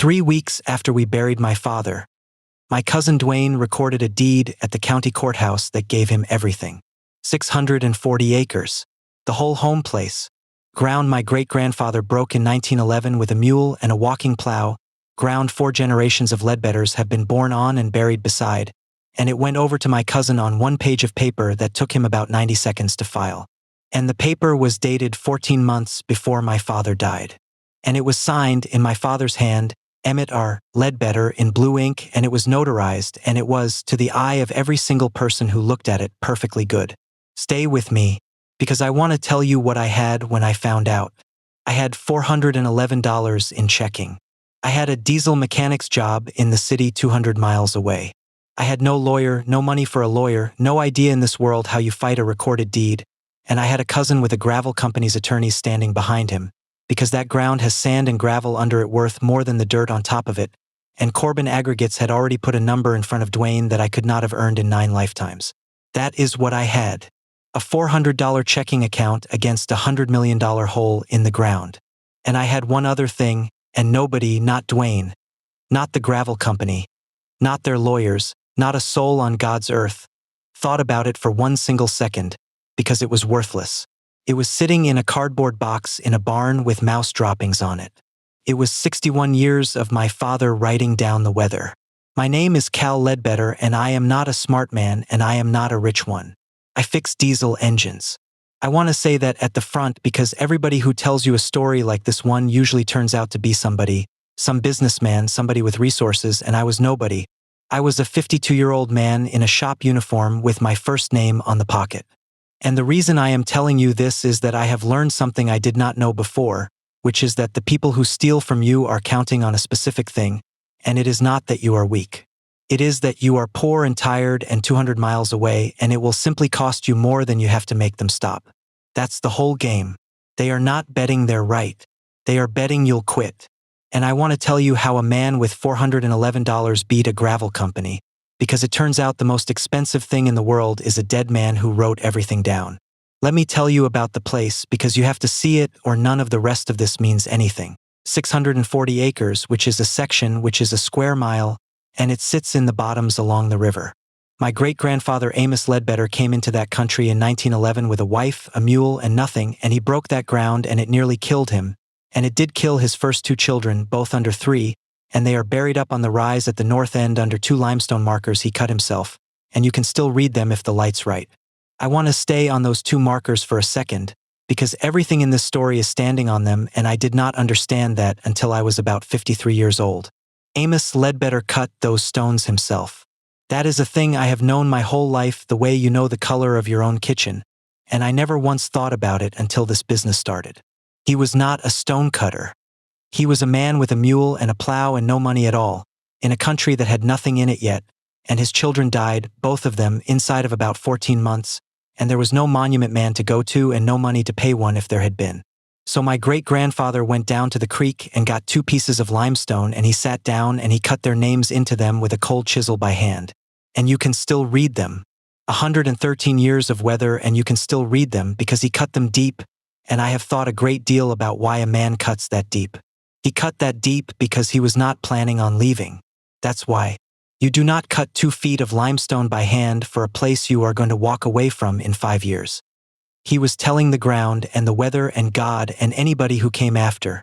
3 weeks after we buried my father, my cousin Duane recorded a deed at the county courthouse that gave him everything. 640 acres. The whole home place. Ground my great-grandfather broke in 1911 with a mule and a walking plow. Ground 4 generations of Ledbetters have been born on and buried beside, and it went over to my cousin on 1 page of paper that took him about 90 seconds to file. And the paper was dated 14 months before my father died. And it was signed in my father's hand, Emmett R. Ledbetter, in blue ink, and it was notarized, and it was, to the eye of every single person who looked at it, perfectly good. Stay with me, because I want to tell you what I had when I found out. I had $411 in checking. I had a diesel mechanic's job in the city 200 miles away. I had no lawyer, no money for a lawyer, no idea in this world how you fight a recorded deed, and I had a cousin with a gravel company's attorneys standing behind him, because that ground has sand and gravel under it worth more than the dirt on top of it, and Corbin Aggregates had already put a number in front of Duane that I could not have earned in 9 lifetimes. That is what I had. A $400 checking account against a $100 million hole in the ground. And I had one other thing, and nobody, not Duane, not the gravel company, not their lawyers, not a soul on God's earth, thought about it for 1 single second, because it was worthless. It was sitting in a cardboard box in a barn with mouse droppings on it. It was 61 years of my father writing down the weather. My name is Cal Ledbetter, and I am not a smart man, and I am not a rich one. I fix diesel engines. I want to say that at the front because everybody who tells you a story like this one usually turns out to be somebody, some businessman, somebody with resources, and I was nobody. I was a 52-year-old man in a shop uniform with my first name on the pocket. And the reason I am telling you this is that I have learned something I did not know before, which is that the people who steal from you are counting on a specific thing, and it is not that you are weak. It is that you are poor and tired and 200 miles away, and it will simply cost you more than you have to make them stop. That's the whole game. They are not betting they're right. They are betting you'll quit. And I want to tell you how a man with $411 beat a gravel company, because it turns out the most expensive thing in the world is a dead man who wrote everything down. Let me tell you about the place, because you have to see it or none of the rest of this means anything. 640 acres, which is a section, which is a square mile, and it sits in the bottoms along the river. My great-grandfather Amos Ledbetter came into that country in 1911 with a wife, a mule, and nothing, and he broke that ground and it nearly killed him. And it did kill his first 2 children, both under 3, and they are buried up on the rise at the north end under 2 limestone markers he cut himself, and you can still read them if the light's right. I want to stay on those 2 markers for a second, because everything in this story is standing on them, and I did not understand that until I was about 53 years old. Amos Ledbetter cut those stones himself. That is a thing I have known my whole life, the way you know the color of your own kitchen, and I never once thought about it until this business started. He was not a stone cutter. He was a man with a mule and a plow and no money at all, in a country that had nothing in it yet, and his children died, both of them, inside of about 14 months, and there was no monument man to go to and no money to pay one if there had been. So my great-grandfather went down to the creek and got 2 pieces of limestone, and he sat down and he cut their names into them with a cold chisel by hand. And you can still read them. 113 years of weather, and you can still read them because he cut them deep, and I have thought a great deal about why a man cuts that deep. He cut that deep because he was not planning on leaving. That's why. You do not cut 2 feet of limestone by hand for a place you are going to walk away from in 5 years. He was telling the ground and the weather and God and anybody who came after.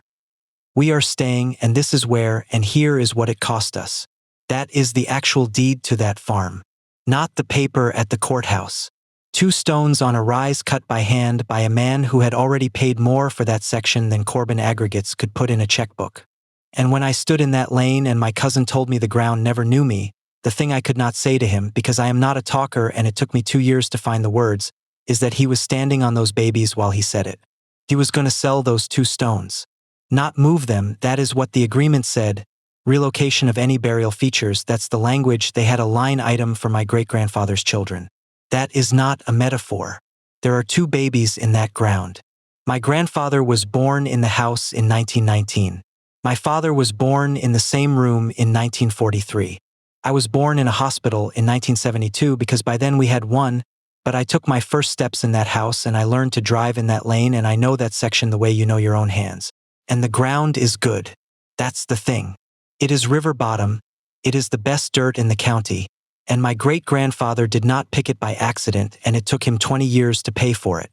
We are staying, and this is where, and here is what it cost us. That is the actual deed to that farm. Not the paper at the courthouse. 2 stones on a rise cut by hand by a man who had already paid more for that section than Corbin Aggregates could put in a checkbook. And when I stood in that lane and my cousin told me the ground never knew me, the thing I could not say to him, because I am not a talker and it took me 2 years to find the words, is that he was standing on those babies while he said it. He was going to sell those 2 stones. Not move them, that is what the agreement said. Relocation of any burial features, that's the language. They had a line item for my great-grandfather's children. That is not a metaphor. There are 2 babies in that ground. My grandfather was born in the house in 1919. My father was born in the same room in 1943. I was born in a hospital in 1972 because by then we had one, but I took my first steps in that house and I learned to drive in that lane, and I know that section the way you know your own hands. And the ground is good. That's the thing. It is river bottom, it is the best dirt in the county, and my great-grandfather did not pick it by accident and it took him 20 years to pay for it.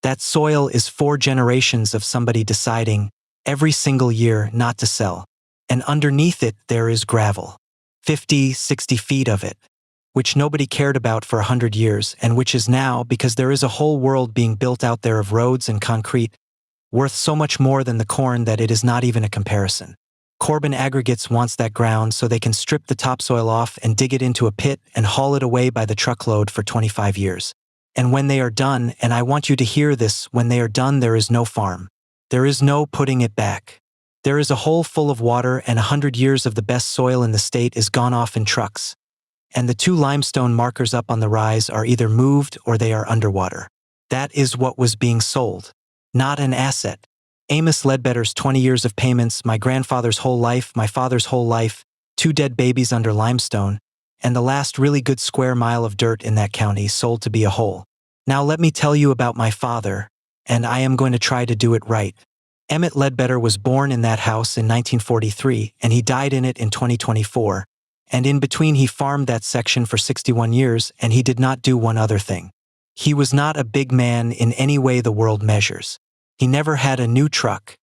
That soil is 4 generations of somebody deciding, every single year, not to sell. And underneath it there is gravel. 50, 60 feet of it, which nobody cared about for 100 years and which is now, because there is a whole world being built out there of roads and concrete, worth so much more than the corn that it is not even a comparison. Corbin Aggregates wants that ground so they can strip the topsoil off and dig it into a pit and haul it away by the truckload for 25 years. And when they are done, and I want you to hear this, when they are done there is no farm. There is no putting it back. There is a hole full of water and 100 years of the best soil in the state is gone off in trucks. And the 2 limestone markers up on the rise are either moved or they are underwater. That is what was being sold. Not an asset. Amos Ledbetter's 20 years of payments, my grandfather's whole life, my father's whole life, 2 dead babies under limestone, and the last really good square mile of dirt in that county sold to be a hole. Now let me tell you about my father, and I am going to try to do it right. Emmett Ledbetter was born in that house in 1943, and he died in it in 2024, and in between he farmed that section for 61 years, and he did not do one other thing. He was not a big man in any way the world measures. He never had a new truck.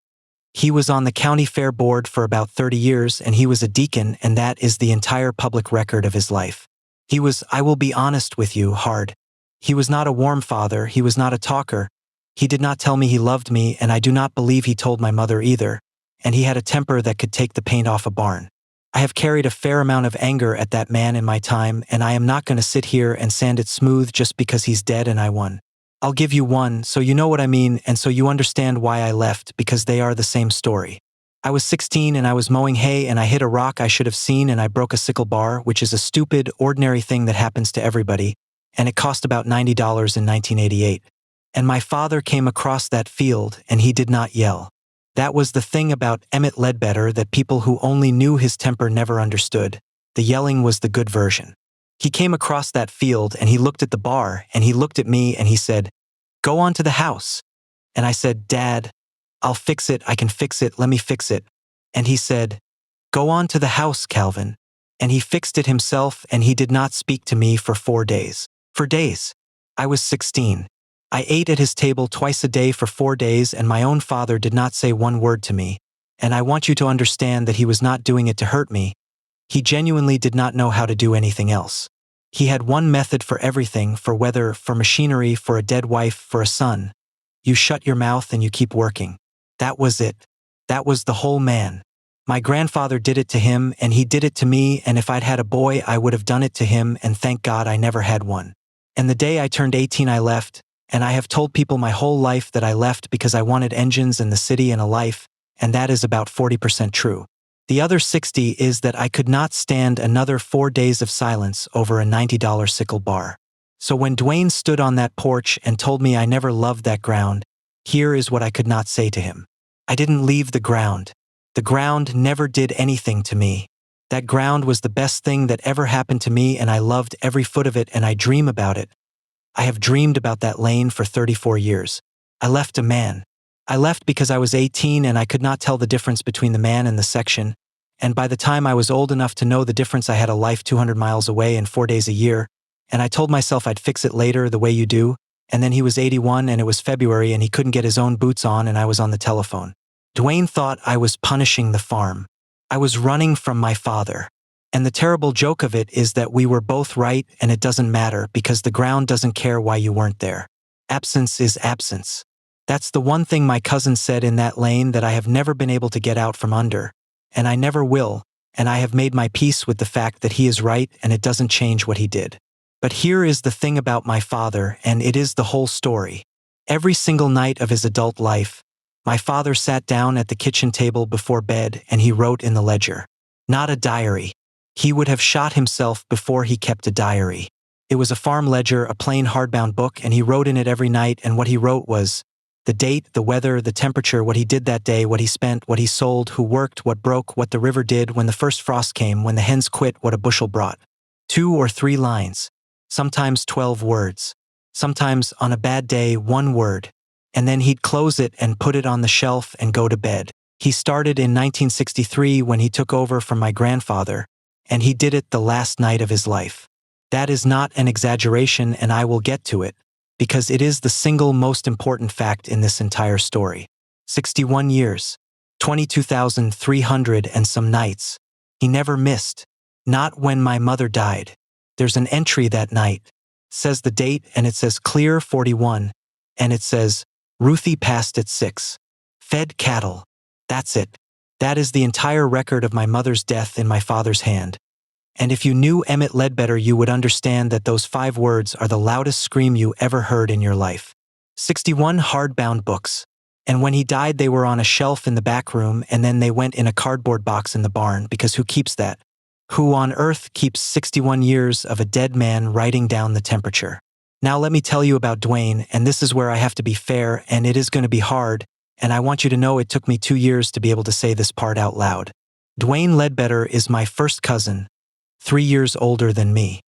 He was on the county fair board for about 30 years and he was a deacon, and that is the entire public record of his life. He was, I will be honest with you, hard. He was not a warm father, he was not a talker. He did not tell me he loved me, and I do not believe he told my mother either, and he had a temper that could take the paint off a barn. I have carried a fair amount of anger at that man in my time, and I am not going to sit here and sand it smooth just because he's dead and I won. I'll give you one, so you know what I mean and so you understand why I left, because they are the same story. I was 16 and I was mowing hay and I hit a rock I should have seen and I broke a sickle bar, which is a stupid, ordinary thing that happens to everybody, and it cost about $90 in 1988. And my father came across that field and he did not yell. That was the thing about Emmett Ledbetter that people who only knew his temper never understood. The yelling was the good version. He came across that field and he looked at the bar and he looked at me and he said, "Go on to the house." And I said, "Dad, I'll fix it, I can fix it, let me fix it." And he said, "Go on to the house, Calvin." And he fixed it himself and he did not speak to me for 4 days. For days. I was 16. I ate at his table twice a day for 4 days and my own father did not say one word to me. And I want you to understand that he was not doing it to hurt me. He genuinely did not know how to do anything else. He had one method for everything, for weather, for machinery, for a dead wife, for a son. You shut your mouth and you keep working. That was it. That was the whole man. My grandfather did it to him and he did it to me, and if I'd had a boy I would have done it to him, and thank God I never had one. And the day I turned 18 I left, and I have told people my whole life that I left because I wanted engines and the city and a life, and that is about 40% true. The other 60 is that I could not stand another 4 days of silence over a $90 sickle bar. So when Duane stood on that porch and told me I never loved that ground, here is what I could not say to him. I didn't leave the ground. The ground never did anything to me. That ground was the best thing that ever happened to me, and I loved every foot of it, and I dream about it. I have dreamed about that lane for 34 years. I left a man. I left because I was 18 and I could not tell the difference between the man and the section, and by the time I was old enough to know the difference I had a life 200 miles away and 4 days a year, and I told myself I'd fix it later the way you do, and then he was 81 and it was February and he couldn't get his own boots on and I was on the telephone. Duane thought I was punishing the farm. I was running from my father. And the terrible joke of it is that we were both right and it doesn't matter because the ground doesn't care why you weren't there. Absence is absence. That's the one thing my cousin said in that lane that I have never been able to get out from under. And I never will, and I have made my peace with the fact that he is right and it doesn't change what he did. But here is the thing about my father, and it is the whole story. Every single night of his adult life, my father sat down at the kitchen table before bed and he wrote in the ledger. Not a diary. He would have shot himself before he kept a diary. It was a farm ledger, a plain hardbound book, and he wrote in it every night, and what he wrote was the date, the weather, the temperature, what he did that day, what he spent, what he sold, who worked, what broke, what the river did, when the first frost came, when the hens quit, what a bushel brought. 2 or 3 lines. Sometimes 12 words. Sometimes, on a bad day, 1 word. And then he'd close it and put it on the shelf and go to bed. He started in 1963 when he took over from my grandfather, and he did it the last night of his life. That is not an exaggeration, and I will get to it, because it is the single most important fact in this entire story. 61 years, 22,300 and some nights. He never missed. Not when my mother died. There's an entry that night. Says the date, and it says clear 41, and it says, Ruthie passed at 6. Fed cattle. That's it. That is the entire record of my mother's death in my father's hand. And if you knew Emmett Ledbetter, you would understand that those 5 words are the loudest scream you ever heard in your life. 61 hardbound books. And when he died, they were on a shelf in the back room, and then they went in a cardboard box in the barn, because who keeps that? Who on earth keeps 61 years of a dead man writing down the temperature? Now let me tell you about Duane, and this is where I have to be fair, and it is going to be hard, and I want you to know it took me 2 years to be able to say this part out loud. Duane Ledbetter is my first cousin, 3 years older than me.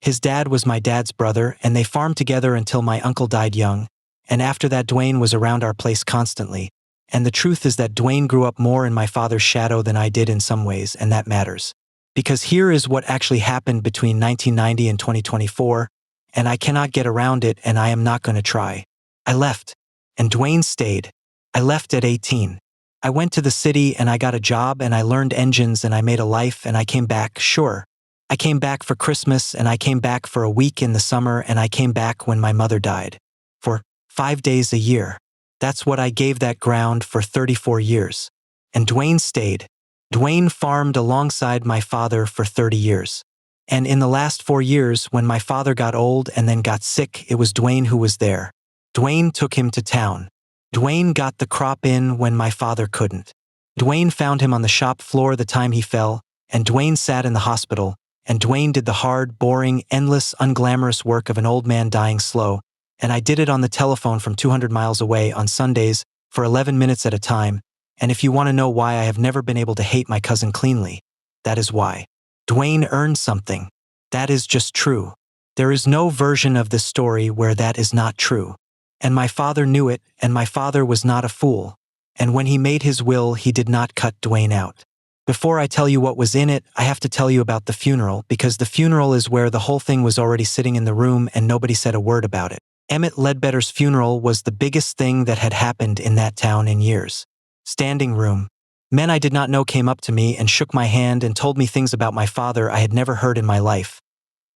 His dad was my dad's brother, and they farmed together until my uncle died young, and after that Duane was around our place constantly, and the truth is that Duane grew up more in my father's shadow than I did in some ways, and that matters. Because here is what actually happened between 1990 and 2024, and I cannot get around it, and I am not going to try. I left, and Duane stayed. I left at 18. I went to the city and I got a job and I learned engines and I made a life and I came back, sure. I came back for Christmas and I came back for a week in the summer and I came back when my mother died. For 5 days a year. That's what I gave that ground for 34 years. And Duane stayed. Duane farmed alongside my father for 30 years. And in the last 4 years, when my father got old and then got sick, it was Duane who was there. Duane took him to town. Duane got the crop in when my father couldn't. Duane found him on the shop floor the time he fell, and Duane sat in the hospital, and Duane did the hard, boring, endless, unglamorous work of an old man dying slow, and I did it on the telephone from 200 miles away on Sundays for 11 minutes at a time, and if you want to know why I have never been able to hate my cousin cleanly, that is why. Duane earned something. That is just true. There is no version of this story where that is not true. And my father knew it, and my father was not a fool. And when he made his will, he did not cut Duane out. Before I tell you what was in it, I have to tell you about the funeral, because the funeral is where the whole thing was already sitting in the room and nobody said a word about it. Emmett Ledbetter's funeral was the biggest thing that had happened in that town in years. Standing room. Men I did not know came up to me and shook my hand and told me things about my father I had never heard in my life.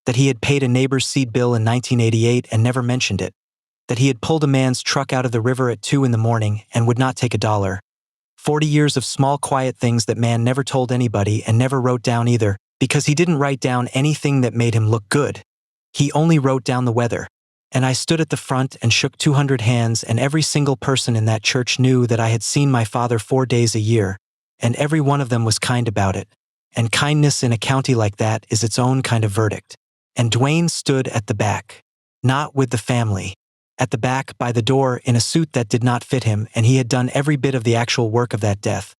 That he had paid a neighbor's seed bill in 1988 and never mentioned it. That he had pulled a man's truck out of the river at 2 in the morning and would not take $1. 40 years of small quiet things that man never told anybody and never wrote down either, because he didn't write down anything that made him look good. He only wrote down the weather. And I stood at the front and shook 200 hands, and every single person in that church knew that I had seen my father 4 days a year, and every one of them was kind about it. And kindness in a county like that is its own kind of verdict. And Duane stood at the back. Not with the family. At the back, by the door, in a suit that did not fit him, and he had done every bit of the actual work of that death.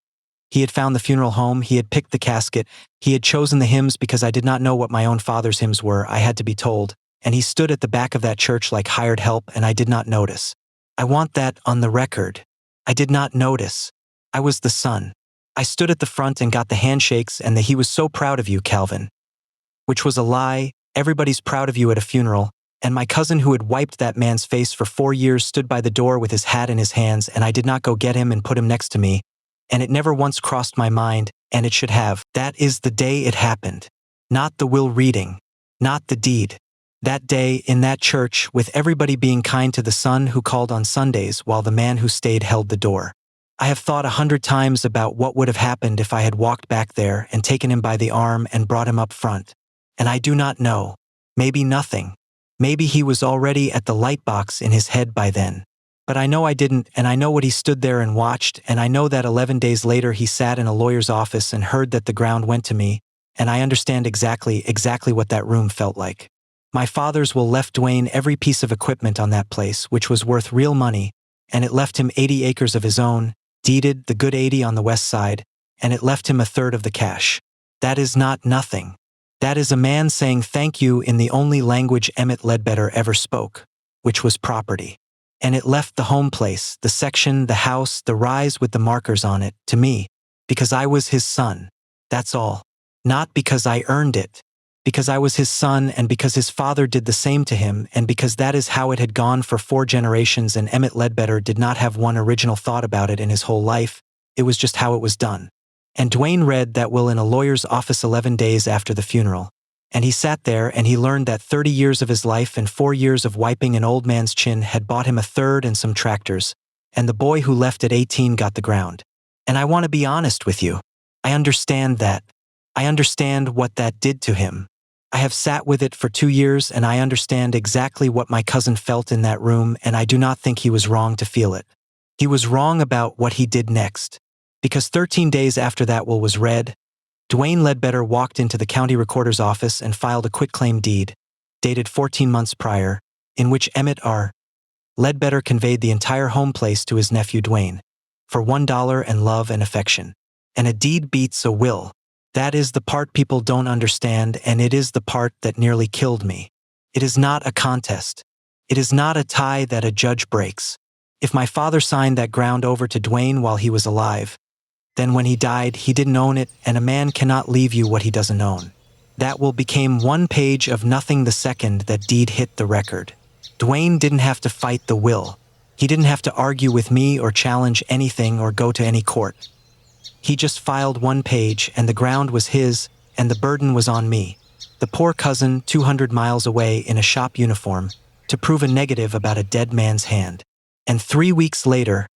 He had found the funeral home, he had picked the casket, he had chosen the hymns because I did not know what my own father's hymns were, I had to be told, and he stood at the back of that church like hired help and I did not notice. I want that on the record. I did not notice. I was the son. I stood at the front and got the handshakes and the "he was so proud of you, Calvin." Which was a lie. Everybody's proud of you at a funeral. And my cousin who had wiped that man's face for 4 years stood by the door with his hat in his hands, and I did not go get him and put him next to me. And it never once crossed my mind, and it should have. That is the day it happened. Not the will reading. Not the deed. That day, in that church, with everybody being kind to the son who called on Sundays while the man who stayed held the door. I have thought 100 times about what would have happened if I had walked back there and taken him by the arm and brought him up front. And I do not know. Maybe nothing. Maybe he was already at the light box in his head by then. But I know I didn't, and I know what he stood there and watched, and I know that 11 days later he sat in a lawyer's office and heard that the ground went to me, and I understand exactly what that room felt like. My father's will left Duane every piece of equipment on that place, which was worth real money, and it left him 80 acres of his own, deeded, the good 80 on the west side, and it left him a third of the cash. That is not nothing. That is a man saying thank you in the only language Emmett Ledbetter ever spoke, which was property. And it left the home place, the section, the house, the rise with the markers on it, to me, because I was his son. That's all. Not because I earned it. Because I was his son and because his father did the same to him and because that is how it had gone for 4 generations and Emmett Ledbetter did not have one original thought about it in his whole life, it was just how it was done. And Duane read that will in a lawyer's office 11 days after the funeral. And he sat there and he learned that 30 years of his life and 4 years of wiping an old man's chin had bought him a third and some tractors, and the boy who left at 18 got the ground. And I want to be honest with you. I understand that. I understand what that did to him. I have sat with it for 2 years and I understand exactly what my cousin felt in that room and I do not think he was wrong to feel it. He was wrong about what he did next. Because 13 days after that will was read, Duane Ledbetter walked into the county recorder's office and filed a quitclaim deed, dated 14 months prior, in which Emmett R. Ledbetter conveyed the entire home place to his nephew Duane, for $1 and love and affection. And a deed beats a will. That is the part people don't understand, and it is the part that nearly killed me. It is not a contest. It is not a tie that a judge breaks. If my father signed that ground over to Duane while he was alive, then when he died, he didn't own it, and a man cannot leave you what he doesn't own. That will became 1 page of nothing the second that deed hit the record. Duane didn't have to fight the will. He didn't have to argue with me or challenge anything or go to any court. He just filed 1 page, and the ground was his, and the burden was on me, the poor cousin 200 miles away in a shop uniform, to prove a negative about a dead man's hand. And 3 weeks later,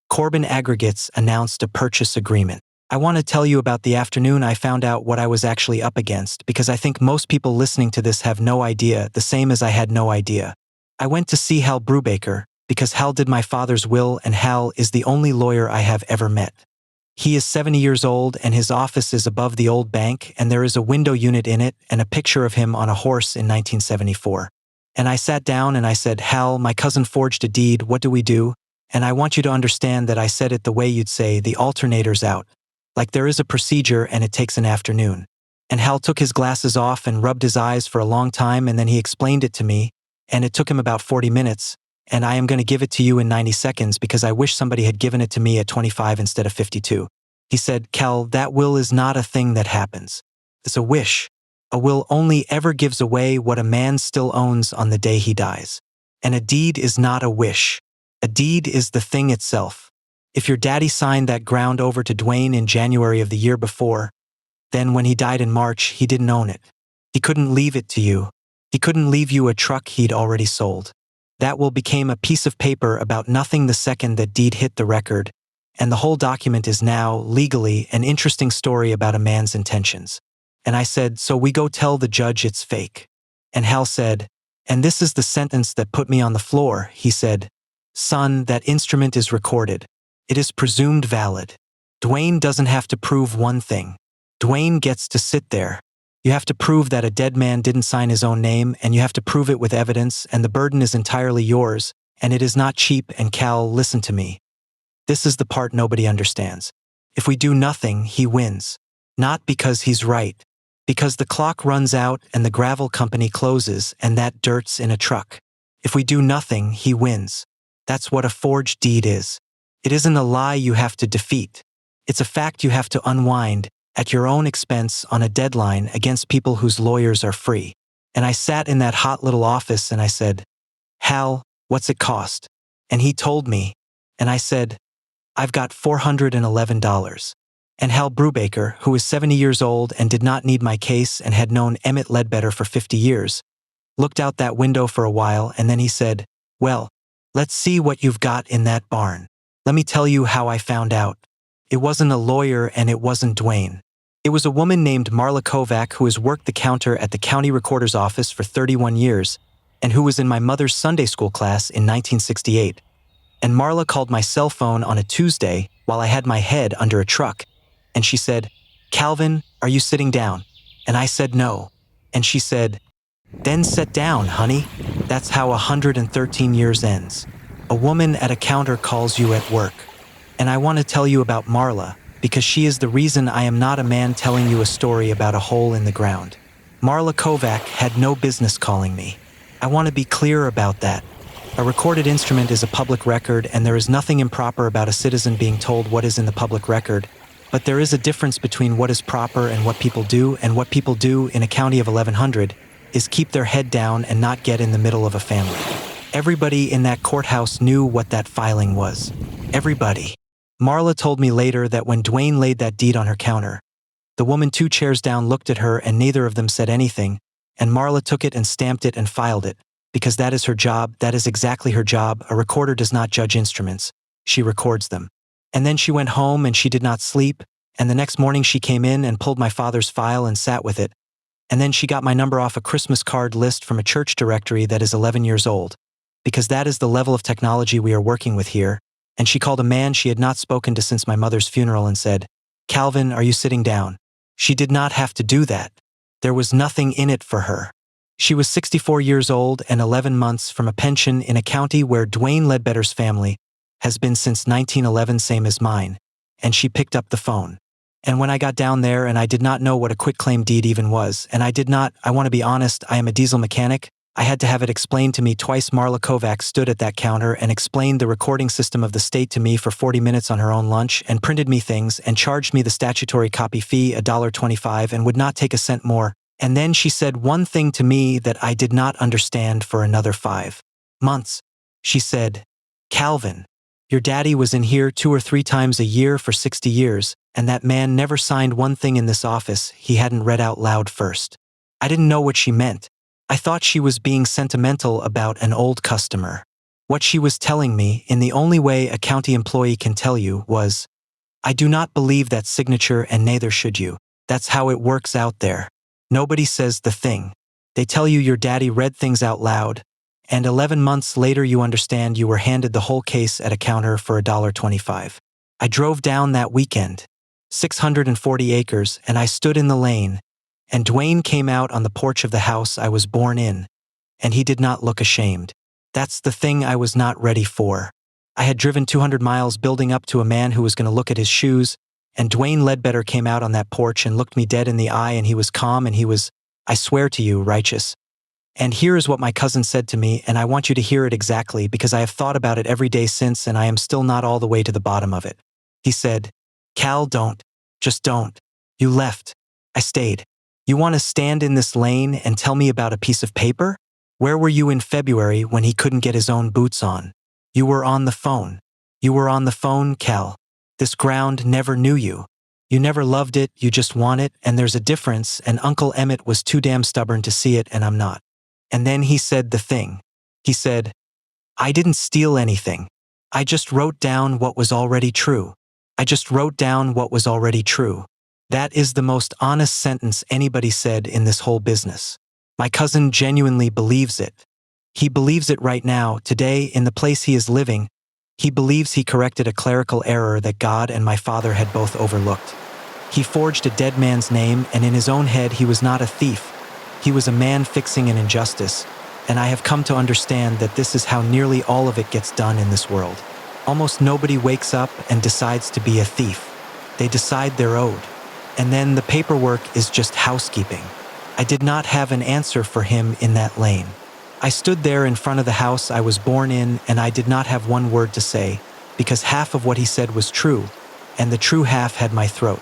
Corbin Aggregates announced a purchase agreement. I want to tell you about the afternoon I found out what I was actually up against because I think most people listening to this have no idea, the same as I had no idea. I went to see Hal Brubaker because Hal did my father's will and Hal is the only lawyer I have ever met. He is 70 years old and his office is above the old bank and there is a window unit in it and a picture of him on a horse in 1974. And I sat down and I said, Hal, my cousin forged a deed, what do we do? And I want you to understand that I said it the way you'd say the alternator's out. Like there is a procedure and it takes an afternoon. And Hal took his glasses off and rubbed his eyes for a long time and then he explained it to me, and it took him about 40 minutes, and I am going to give it to you in 90 seconds because I wish somebody had given it to me at 25 instead of 52. He said, Cal, that will is not a thing that happens. It's a wish. A will only ever gives away what a man still owns on the day he dies. And a deed is not a wish. A deed is the thing itself. If your daddy signed that ground over to Duane in January of the year before, then when he died in March, he didn't own it. He couldn't leave it to you. He couldn't leave you a truck he'd already sold. That will became a piece of paper about nothing the second that deed hit the record, and the whole document is now, legally, an interesting story about a man's intentions. And I said, so we go tell the judge it's fake. And Hal said, and this is the sentence that put me on the floor, he said, son, that instrument is recorded. It is presumed valid. Duane doesn't have to prove one thing. Duane gets to sit there. You have to prove that a dead man didn't sign his own name, and you have to prove it with evidence, and the burden is entirely yours, and it is not cheap, and Cal, listen to me. This is the part nobody understands. If we do nothing, he wins. Not because he's right. Because the clock runs out and the gravel company closes and that dirt's in a truck. If we do nothing, he wins. That's what a forged deed is. It isn't a lie you have to defeat. It's a fact you have to unwind at your own expense on a deadline against people whose lawyers are free. And I sat in that hot little office and I said, Hal, what's it cost? And he told me, and I said, I've got $411. And Hal Brubaker, who is 70 years old and did not need my case and had known Emmett Ledbetter for 50 years, looked out that window for a while and then he said, well, let's see what you've got in that barn. Let me tell you how I found out. It wasn't a lawyer and it wasn't Duane. It was a woman named Marla Kovac who has worked the counter at the county recorder's office for 31 years and who was in my mother's Sunday school class in 1968. And Marla called my cell phone on a Tuesday while I had my head under a truck. And she said, Calvin, are you sitting down? And I said no. And she said, then sit down, honey. That's how 113 years ends. A woman at a counter calls you at work. And I want to tell you about Marla, because she is the reason I am not a man telling you a story about a hole in the ground. Marla Kovac had no business calling me. I want to be clear about that. A recorded instrument is a public record, and there is nothing improper about a citizen being told what is in the public record, but there is a difference between what is proper and what people do, and what people do in a county of 1100 is keep their head down and not get in the middle of a family. Everybody in that courthouse knew what that filing was. Everybody. Marla told me later that when Duane laid that deed on her counter, the woman 2 chairs down looked at her and neither of them said anything, and Marla took it and stamped it and filed it, because that is her job, that is exactly her job. A recorder does not judge instruments, she records them. And then she went home and she did not sleep, and the next morning she came in and pulled my father's file and sat with it, and then she got my number off a Christmas card list from a church directory that is 11 years old, because that is the level of technology we are working with here, and she called a man she had not spoken to since my mother's funeral and said, "Calvin, are you sitting down?" She did not have to do that. There was nothing in it for her. She was 64 years old and 11 months from a pension in a county where Duane Ledbetter's family has been since 1911, same as mine, and she picked up the phone. And when I got down there and I did not know what a quitclaim deed even was, and I want to be honest, I am a diesel mechanic, I had to have it explained to me twice. Marla Kovacs stood at that counter and explained the recording system of the state to me for 40 minutes on her own lunch and printed me things and charged me the statutory copy fee, $1.25, and would not take a cent more. And then she said one thing to me that I did not understand for another 5 months. She said, "Calvin, your daddy was in here 2 or 3 times a year for 60 years, and that man never signed one thing in this office he hadn't read out loud first." I didn't know what she meant. I thought she was being sentimental about an old customer. What she was telling me, in the only way a county employee can tell you, was, "I do not believe that signature and neither should you. That's how it works out there. Nobody says the thing. They tell you your daddy read things out loud, and 11 months later you understand you were handed the whole case at a counter for $1.25. I drove down that weekend, 640 acres, and I stood in the lane, and Duane came out on the porch of the house I was born in, and he did not look ashamed. That's the thing I was not ready for. I had driven 200 miles building up to a man who was going to look at his shoes, and Duane Ledbetter came out on that porch and looked me dead in the eye, and he was calm and he was, I swear to you, righteous. And here is what my cousin said to me, and I want you to hear it exactly because I have thought about it every day since and I am still not all the way to the bottom of it. He said, "Cal, don't. Just don't. You left. I stayed. You want to stand in this lane and tell me about a piece of paper? Where were you in February when he couldn't get his own boots on? You were on the phone. You were on the phone, Cal. This ground never knew you. You never loved it, you just want it, and there's a difference, and Uncle Emmett was too damn stubborn to see it and I'm not." And then he said the thing. He said, "I didn't steal anything. I just wrote down what was already true. I just wrote down what was already true." That is the most honest sentence anybody said in this whole business. My cousin genuinely believes it. He believes it right now, today, in the place he is living. He believes he corrected a clerical error that God and my father had both overlooked. He forged a dead man's name, and in his own head he was not a thief. He was a man fixing an injustice, and I have come to understand that this is how nearly all of it gets done in this world. Almost nobody wakes up and decides to be a thief. They decide they're owed. And then the paperwork is just housekeeping. I did not have an answer for him in that lane. I stood there in front of the house I was born in, and I did not have one word to say, because half of what he said was true, and the true half had my throat.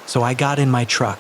So I got in my truck,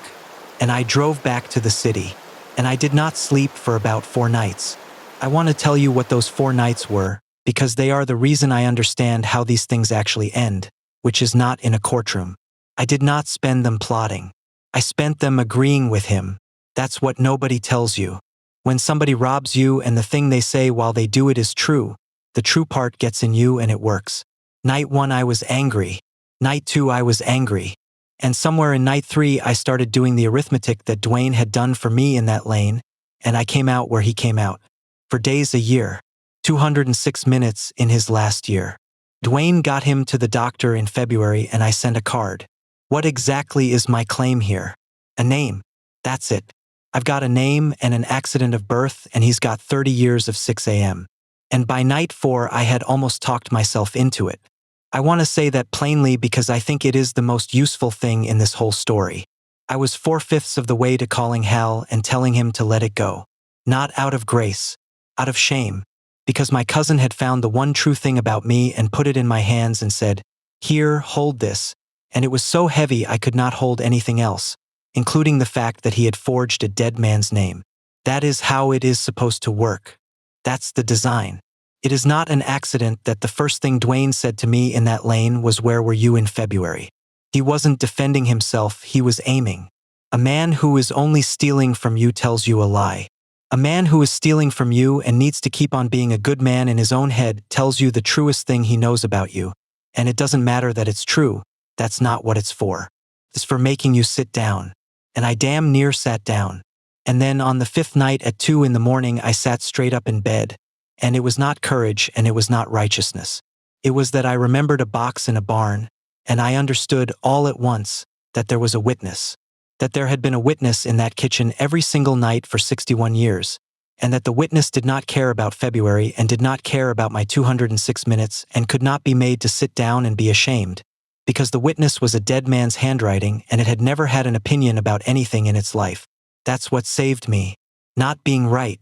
and I drove back to the city, and I did not sleep for about 4 nights. I want to tell you what those 4 nights were, because they are the reason I understand how these things actually end, which is not in a courtroom. I did not spend them plotting. I spent them agreeing with him. That's what nobody tells you. When somebody robs you and the thing they say while they do it is true, the true part gets in you and it works. Night 1 I was angry. Night 2 I was angry. And somewhere in night 3 I started doing the arithmetic that Duane had done for me in that lane, and I came out where he came out. For days a year. 206 minutes in his last year. Duane got him to the doctor in February and I sent a card. What exactly is my claim here? A name. That's it. I've got a name and an accident of birth, and he's got 30 years of 6 a.m. And by night 4 I had almost talked myself into it. I want to say that plainly because I think it is the most useful thing in this whole story. I was 4/5 of the way to calling Hal and telling him to let it go. Not out of grace. Out of shame. because my cousin had found the one true thing about me and put it in my hands and said, "Here, hold this," and it was so heavy I could not hold anything else, including the fact that he had forged a dead man's name. That is how it is supposed to work. That's the design. It is not an accident that the first thing Duane said to me in that lane was, "Where were you in February?" He wasn't defending himself, he was aiming. A man who is only stealing from you tells you a lie. A man who is stealing from you and needs to keep on being a good man in his own head tells you the truest thing he knows about you. And it doesn't matter that it's true, that's not what it's for. It's for making you sit down. And I damn near sat down. And then on the fifth night at 2 in the morning I sat straight up in bed. And it was not courage and it was not righteousness. It was that I remembered a box in a barn, and I understood all at once that there was a witness. That there had been a witness in that kitchen every single night for 61 years, and that the witness did not care about February and did not care about my 206 minutes and could not be made to sit down and be ashamed, because the witness was a dead man's handwriting and it had never had an opinion about anything in its life. That's what saved me. Not being right.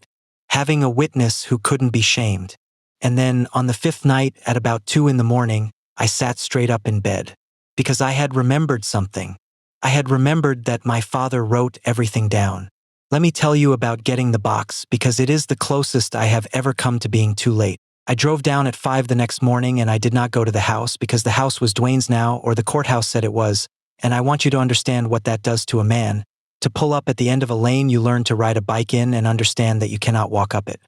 Having a witness who couldn't be shamed. And then, on the fifth night at about 2 in the morning, I sat straight up in bed. Because I had remembered something. I had remembered that my father wrote everything down. Let me tell you about getting the box, because it is the closest I have ever come to being too late. I drove down at 5 the next morning and I did not go to the house because the house was Duane's now, or the courthouse said it was, and I want you to understand what that does to a man. To pull up at the end of a lane you learn to ride a bike in and understand that you cannot walk up it.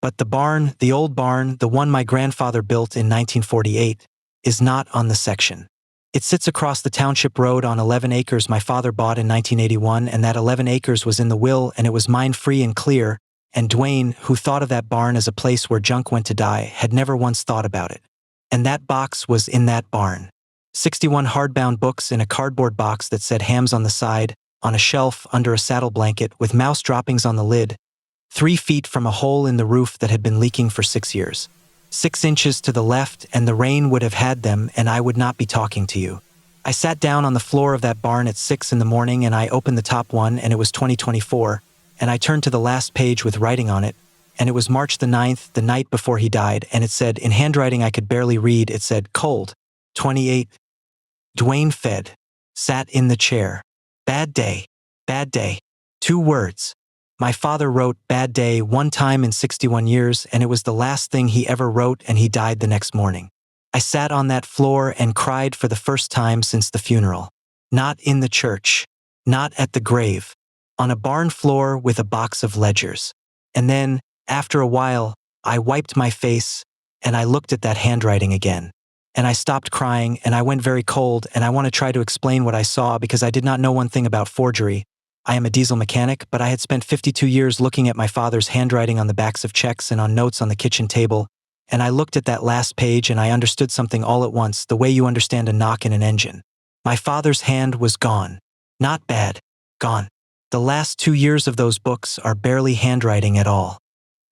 But the barn, the old barn, the one my grandfather built in 1948, is not on the section. It sits across the township road on 11 acres my father bought in 1981, and that 11 acres was in the will and it was mine free and clear, and Duane, who thought of that barn as a place where junk went to die, had never once thought about it. And that box was in that barn. 61 hardbound books in a cardboard box that said Hams on the side, on a shelf under a saddle blanket with mouse droppings on the lid, 3 feet from a hole in the roof that had been leaking for 6 years. 6 inches to the left and the rain would have had them and I would not be talking to you. I sat down on the floor of that barn at 6 in the morning and I opened the top one and it was 2024, and I turned to the last page with writing on it, and it was March the 9th, the night before he died, and it said, in handwriting I could barely read, it said, "Cold, 28. Duane fed. Sat in the chair. Bad day. Bad day." 2 words. My father wrote "bad day" 1 time in 61 years, and it was the last thing he ever wrote, and he died the next morning. I sat on that floor and cried for the first time since the funeral. Not in the church. Not at the grave. On a barn floor with a box of ledgers. And then, after a while, I wiped my face, and I looked at that handwriting again. And I stopped crying, and I went very cold, and I want to try to explain what I saw because I did not know one thing about forgery. I am a diesel mechanic, but I had spent 52 years looking at my father's handwriting on the backs of checks and on notes on the kitchen table, and I looked at that last page and I understood something all at once, the way you understand a knock in an engine. My father's hand was gone. Not bad. Gone. The last 2 years of those books are barely handwriting at all.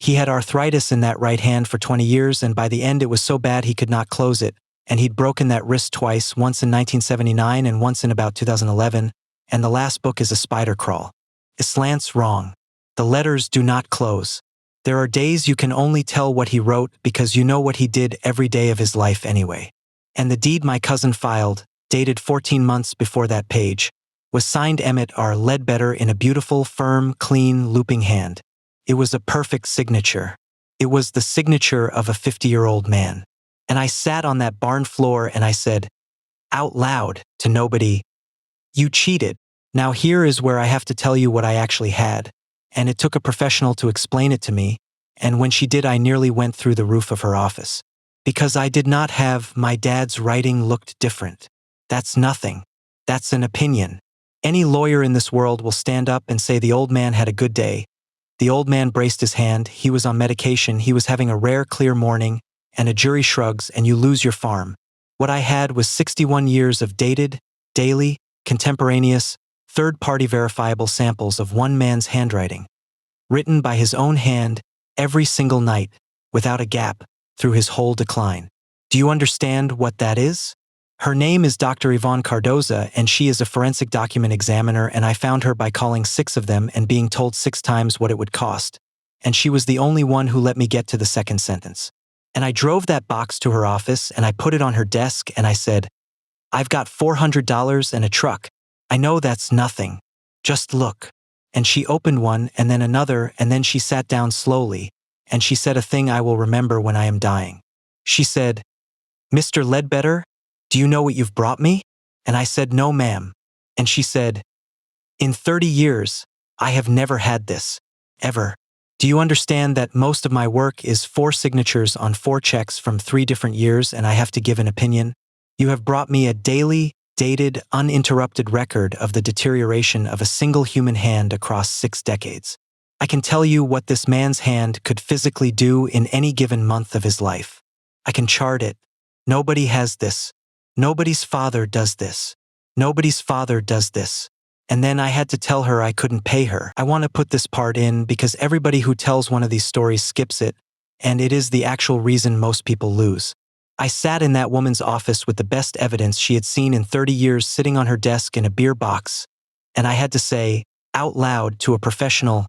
He had arthritis in that right hand for 20 years, and by the end it was so bad he could not close it, and he'd broken that wrist twice, once in 1979 and once in about 2011, and the last book is a spider crawl. It slants wrong. The letters do not close. There are days you can only tell what he wrote because you know what he did every day of his life anyway. And the deed my cousin filed, dated 14 months before that page, was signed Emmett R. Ledbetter in a beautiful, firm, clean, looping hand. It was a perfect signature. It was the signature of a 50-year-old man. And I sat on that barn floor and I said, out loud, to nobody, "You cheated." Now here is where I have to tell you what I actually had. And it took a professional to explain it to me, and when she did I nearly went through the roof of her office. Because I did not have my dad's writing looked different. That's nothing. That's an opinion. Any lawyer in this world will stand up and say the old man had a good day. The old man braced his hand, he was on medication, he was having a rare clear morning, and a jury shrugs and you lose your farm. What I had was 61 years of dated, daily, contemporaneous, third-party verifiable samples of one man's handwriting, written by his own hand every single night, without a gap, through his whole decline. Do you understand what that is? Her name is Dr. Yvonne Cardoza, and she is a forensic document examiner, and I found her by calling 6 of them and being told 6 times what it would cost. and she was the only one who let me get to the second sentence. And I drove that box to her office and I put it on her desk and I said, "I've got $400 and a truck. I know that's nothing. Just look." And she opened one and then another and then she sat down slowly and she said a thing I will remember when I am dying. She said, "Mr. Ledbetter, do you know what you've brought me?" And I said, "No, ma'am." And she said, "In 30 years, I have never had this. Ever. Do you understand that most of my work is 4 signatures on 4 checks from 3 different years and I have to give an opinion? You have brought me a daily, dated, uninterrupted record of the deterioration of a single human hand across 6 decades. I can tell you what this man's hand could physically do in any given month of his life. I can chart it. Nobody has this. Nobody's father does this. Nobody's father does this." And then I had to tell her I couldn't pay her. I want to put this part in because everybody who tells one of these stories skips it, and it is the actual reason most people lose. I sat in that woman's office with the best evidence she had seen in 30 years sitting on her desk in a beer box, and I had to say, out loud to a professional,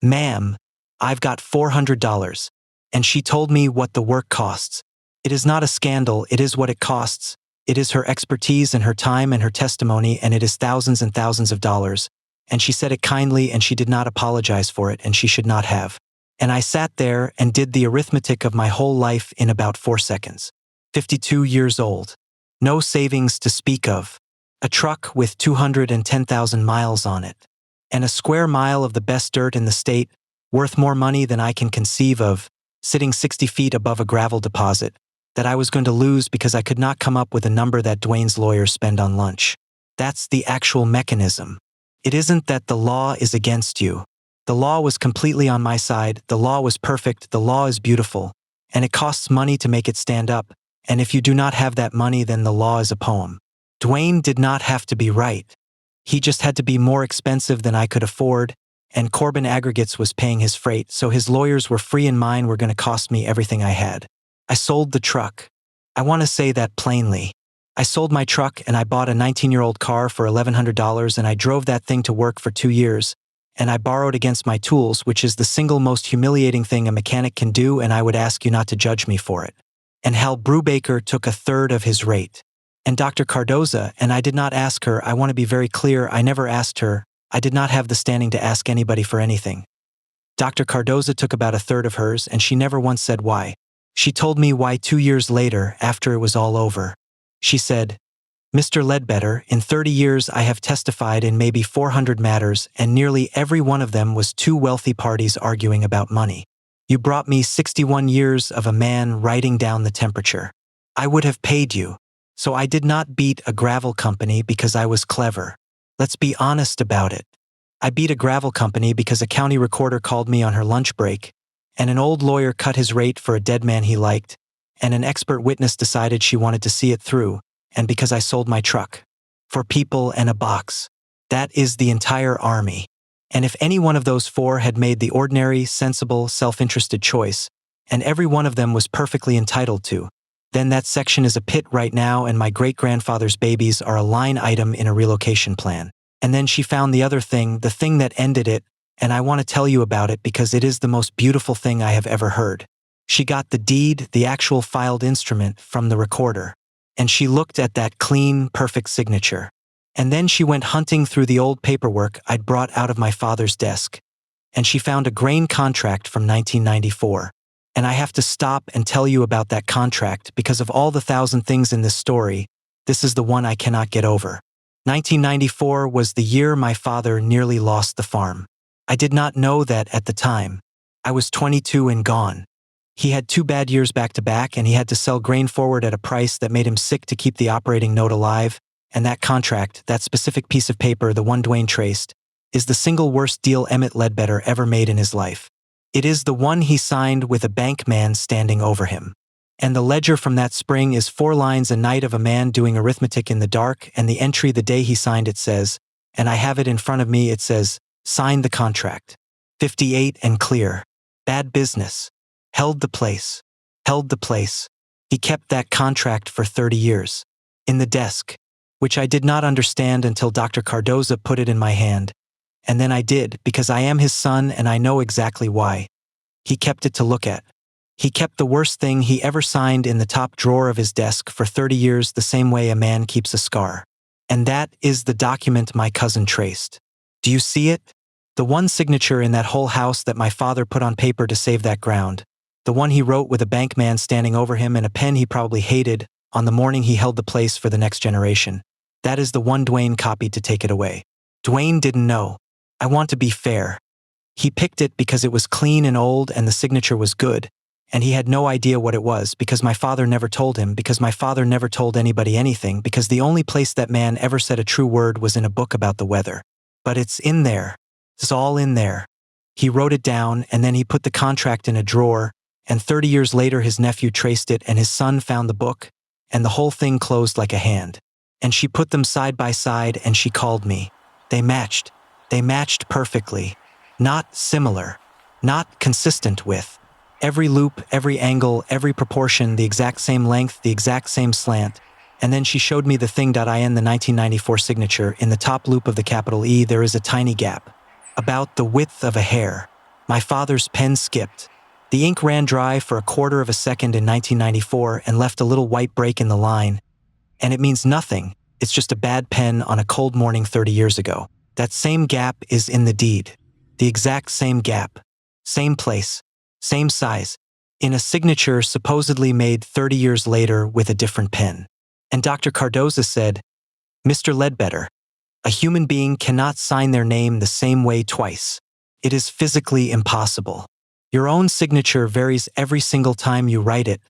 "Ma'am, I've got $400, and she told me what the work costs. It is not a scandal, it is what it costs. It is her expertise and her time and her testimony, and it is thousands and thousands of dollars." And she said it kindly and she did not apologize for it, and she should not have. And I sat there and did the arithmetic of my whole life in about 4 seconds. 52 years old. No savings to speak of. A truck with 210,000 miles on it. And a square mile of the best dirt in the state, worth more money than I can conceive of, sitting 60 feet above a gravel deposit, that I was going to lose because I could not come up with a number that Duane's lawyers spend on lunch. That's the actual mechanism. It isn't that the law is against you. The law was completely on my side, the law was perfect, the law is beautiful, and it costs money to make it stand up, and if you do not have that money then the law is a poem. Duane did not have to be right. He just had to be more expensive than I could afford, and Corbin Aggregates was paying his freight, so his lawyers were free and mine were going to cost me everything I had. I sold the truck. I want to say that plainly. I sold my truck and I bought a 19-year-old car for $1,100 and I drove that thing to work for 2 years. And I borrowed against my tools, which is the single most humiliating thing a mechanic can do, and I would ask you not to judge me for it. And Hal Brubaker took 1/3 of his rate. And Dr. Cardoza, and I did not ask her, I want to be very clear, I never asked her, I did not have the standing to ask anybody for anything. Dr. Cardoza took about 1/3 of hers and she never once said why. She told me why 2 years later, after it was all over. She said, "Mr. Ledbetter, in 30 years I have testified in maybe 400 matters, and nearly every one of them was 2 wealthy parties arguing about money. You brought me 61 years of a man writing down the temperature. I would have paid you. So I did not beat a gravel company because I was clever. Let's be honest about it. I beat a gravel company because a county recorder called me on her lunch break, and an old lawyer cut his rate for a dead man he liked, and an expert witness decided she wanted to see it through, and because I sold my truck. For people and a box. That is the entire army. And if any one of those 4 had made the ordinary, sensible, self-interested choice, and every one of them was perfectly entitled to, then that section is a pit right now and my great-grandfather's babies are a line item in a relocation plan. And then she found the other thing, the thing that ended it, and I want to tell you about it because it is the most beautiful thing I have ever heard. She got the deed, the actual filed instrument, from the recorder. And she looked at that clean, perfect signature. And then she went hunting through the old paperwork I'd brought out of my father's desk. And she found a grain contract from 1994. And I have to stop and tell you about that contract because of all the 1,000 things in this story, this is the one I cannot get over. 1994 was the year my father nearly lost the farm. I did not know that at the time. I was 22 and gone. He had 2 bad years back to back and he had to sell grain forward at a price that made him sick to keep the operating note alive, and that contract, that specific piece of paper, the one Duane traced, is the single worst deal Emmett Ledbetter ever made in his life. It is the one he signed with a bank man standing over him. And the ledger from that spring is 4 lines a night of a man doing arithmetic in the dark, and the entry the day he signed it says, and I have it in front of me, it says, "Sign the contract. 58 and clear. Bad business. Held the place. Held the place." He kept that contract for 30 years. In the desk, which I did not understand until Dr. Cardoza put it in my hand. And then I did, because I am his son and I know exactly why. He kept it to look at. He kept the worst thing he ever signed in the top drawer of his desk for 30 years, the same way a man keeps a scar. And that is the document my cousin traced. Do you see it? The one signature in that whole house that my father put on paper to save that ground. The one he wrote with a bankman standing over him and a pen he probably hated on the morning he held the place for the next generation. That is the one Duane copied to take it away. Duane didn't know. I want to be fair. He picked it because it was clean and old and the signature was good, and he had no idea what it was because my father never told him, because my father never told anybody anything, because the only place that man ever said a true word was in a book about the weather. But it's in there. It's all in there. He wrote it down and then he put the contract in a drawer, and 30 years later his nephew traced it and his son found the book, and the whole thing closed like a hand. And she put them side by side and she called me. They matched. They matched perfectly. Not similar. Not consistent with. Every loop, every angle, every proportion, the exact same length, the exact same slant. And then she showed me the thing.in, the 1994 signature. In the top loop of the capital E there is a tiny gap. About the width of a hair. My father's pen skipped. The ink ran dry for a quarter of a second in 1994 and left a little white break in the line. And it means nothing. It's just a bad pen on a cold morning 30 years ago. That same gap is in the deed. The exact same gap. Same place. Same size. In a signature supposedly made 30 years later with a different pen. And Dr. Cardoza said, "Mr. Ledbetter, a human being cannot sign their name the same way twice. It is physically impossible. Your own signature varies every single time you write it.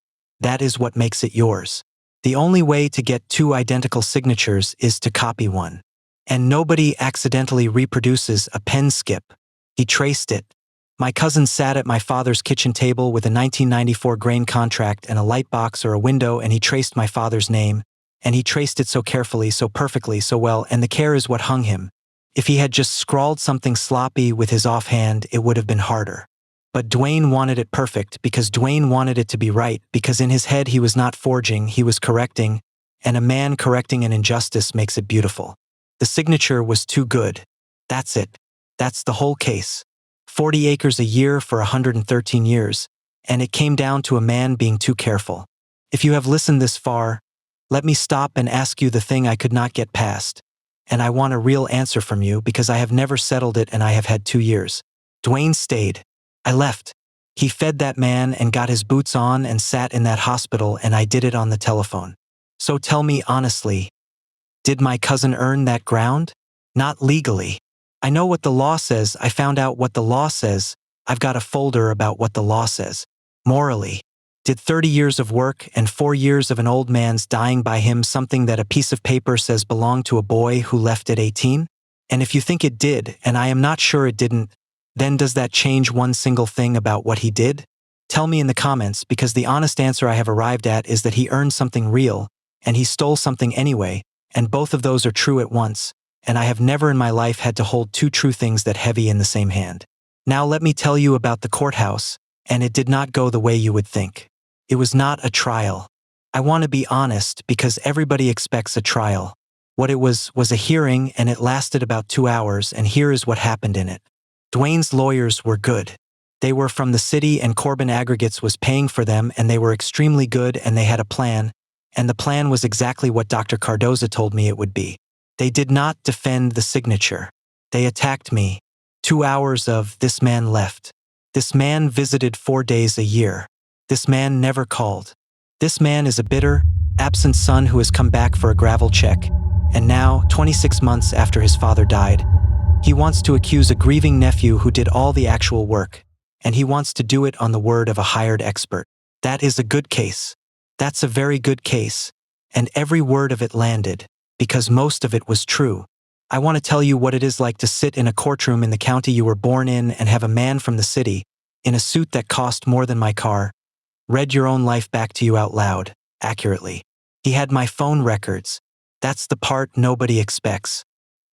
That is what makes it yours. The only way to get two identical signatures is to copy one. And nobody accidentally reproduces a pen skip. He traced it. My cousin sat at my father's kitchen table with a 1994 grain contract and a light box or a window, and he traced my father's name. And he traced it so carefully, so perfectly, so well, and the care is what hung him. If he had just scrawled something sloppy with his offhand, it would have been harder. But Duane wanted it perfect because Duane wanted it to be right, because in his head he was not forging, he was correcting, and a man correcting an injustice makes it beautiful. The signature was too good. That's it. That's the whole case. 40 acres a year for 113 years, and it came down to a man being too careful. If you have listened this far, let me stop and ask you the thing I could not get past. And I want a real answer from you because I have never settled it and I have had 2 years. Duane stayed. I left. He fed that man and got his boots on and sat in that hospital, and I did it on the telephone. So tell me honestly, did my cousin earn that ground? Not legally. I know what the law says. I found out what the law says. I've got a folder about what the law says. Morally, did 30 years of work and 4 years of an old man's dying by him something that a piece of paper says belonged to a boy who left at 18? And if you think it did, and I am not sure it didn't, then does that change one single thing about what he did? Tell me in the comments, because the honest answer I have arrived at is that he earned something real, and he stole something anyway, and both of those are true at once, and I have never in my life had to hold two true things that heavy in the same hand. Now let me tell you about the courthouse, and it did not go the way you would think. It was not a trial. I want to be honest because everybody expects a trial. What it was a hearing, and it lasted about 2 hours, and here is what happened in it. Duane's lawyers were good. They were from the city and Corbin Aggregates was paying for them, and they were extremely good, and they had a plan, and the plan was exactly what Dr. Cardoza told me it would be. They did not defend the signature. They attacked me. 2 hours of "this man left. This man visited 4 days a year. This man never called. This man is a bitter, absent son who has come back for a gravel check, and now, 26 months after his father died, he wants to accuse a grieving nephew who did all the actual work, and he wants to do it on the word of a hired expert. That is a good case. That's a very good case, and every word of it landed, because most of it was true. I want to tell you what it is like to sit in a courtroom in the county you were born in and have a man from the city, in a suit that cost more than my car, read your own life back to you out loud, accurately. He had my phone records. That's the part nobody expects.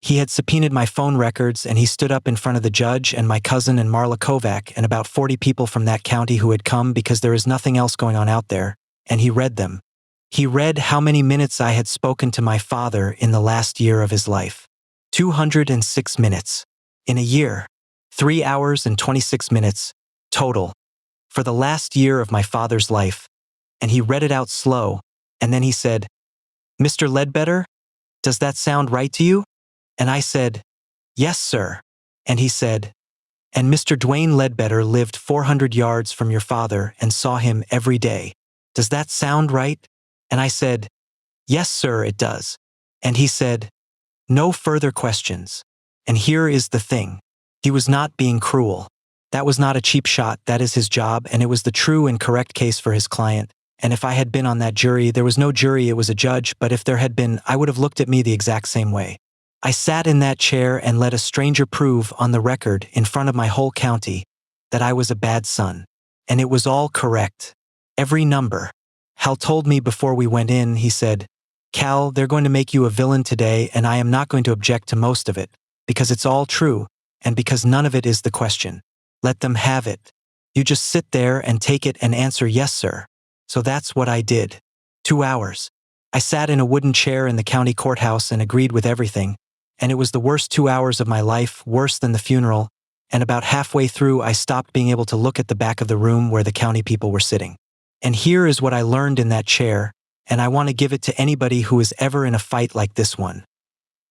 He had subpoenaed my phone records, and he stood up in front of the judge and my cousin and Marla Kovac and about 40 people from that county who had come because there is nothing else going on out there, and he read them. He read how many minutes I had spoken to my father in the last year of his life. 206 minutes. In a year. 3 hours and 26 minutes. Total. For the last year of my father's life. And he read it out slow, and then he said, "Mr. Ledbetter, does that sound right to you?" And I said, "Yes, sir." And he said, "And Mr. Duane Ledbetter lived 400 yards from your father and saw him every day. Does that sound right?" And I said, "Yes, sir, it does." And he said, "No further questions." And here is the thing. He was not being cruel. That was not a cheap shot, that is his job, and it was the true and correct case for his client. And if I had been on that jury, there was no jury, it was a judge, but if there had been, I would have looked at me the exact same way. I sat in that chair and let a stranger prove on the record in front of my whole county that I was a bad son. And it was all correct. Every number. Hal told me before we went in, he said, "Cal, they're going to make you a villain today, and I am not going to object to most of it, because it's all true, and because none of it is the question. Let them have it. You just sit there and take it and answer yes, sir." So that's what I did. 2 hours. I sat in a wooden chair in the county courthouse and agreed with everything, and it was the worst 2 hours of my life, worse than the funeral, and about halfway through I stopped being able to look at the back of the room where the county people were sitting. And here is what I learned in that chair, and I want to give it to anybody who is ever in a fight like this one.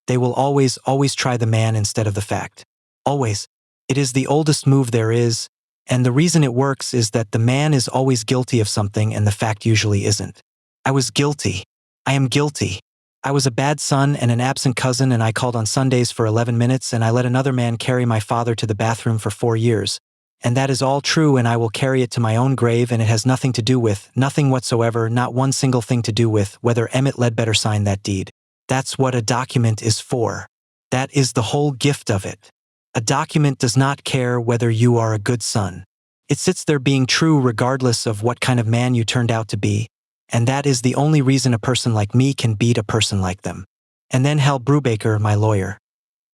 They will always try the man instead of the fact. Always. It is the oldest move there is, and the reason it works is that the man is always guilty of something and the fact usually isn't. I was guilty. I am guilty. I was a bad son and an absent cousin, and I called on Sundays for 11 minutes, and I let another man carry my father to the bathroom for 4 years. And that is all true, and I will carry it to my own grave, and it has nothing to do with, nothing whatsoever, not one single thing to do with, whether Emmett Ledbetter signed that deed. That's what a document is for. That is the whole gift of it. A document does not care whether you are a good son. It sits there being true regardless of what kind of man you turned out to be, and that is the only reason a person like me can beat a person like them. And then Hal Brubaker, my lawyer.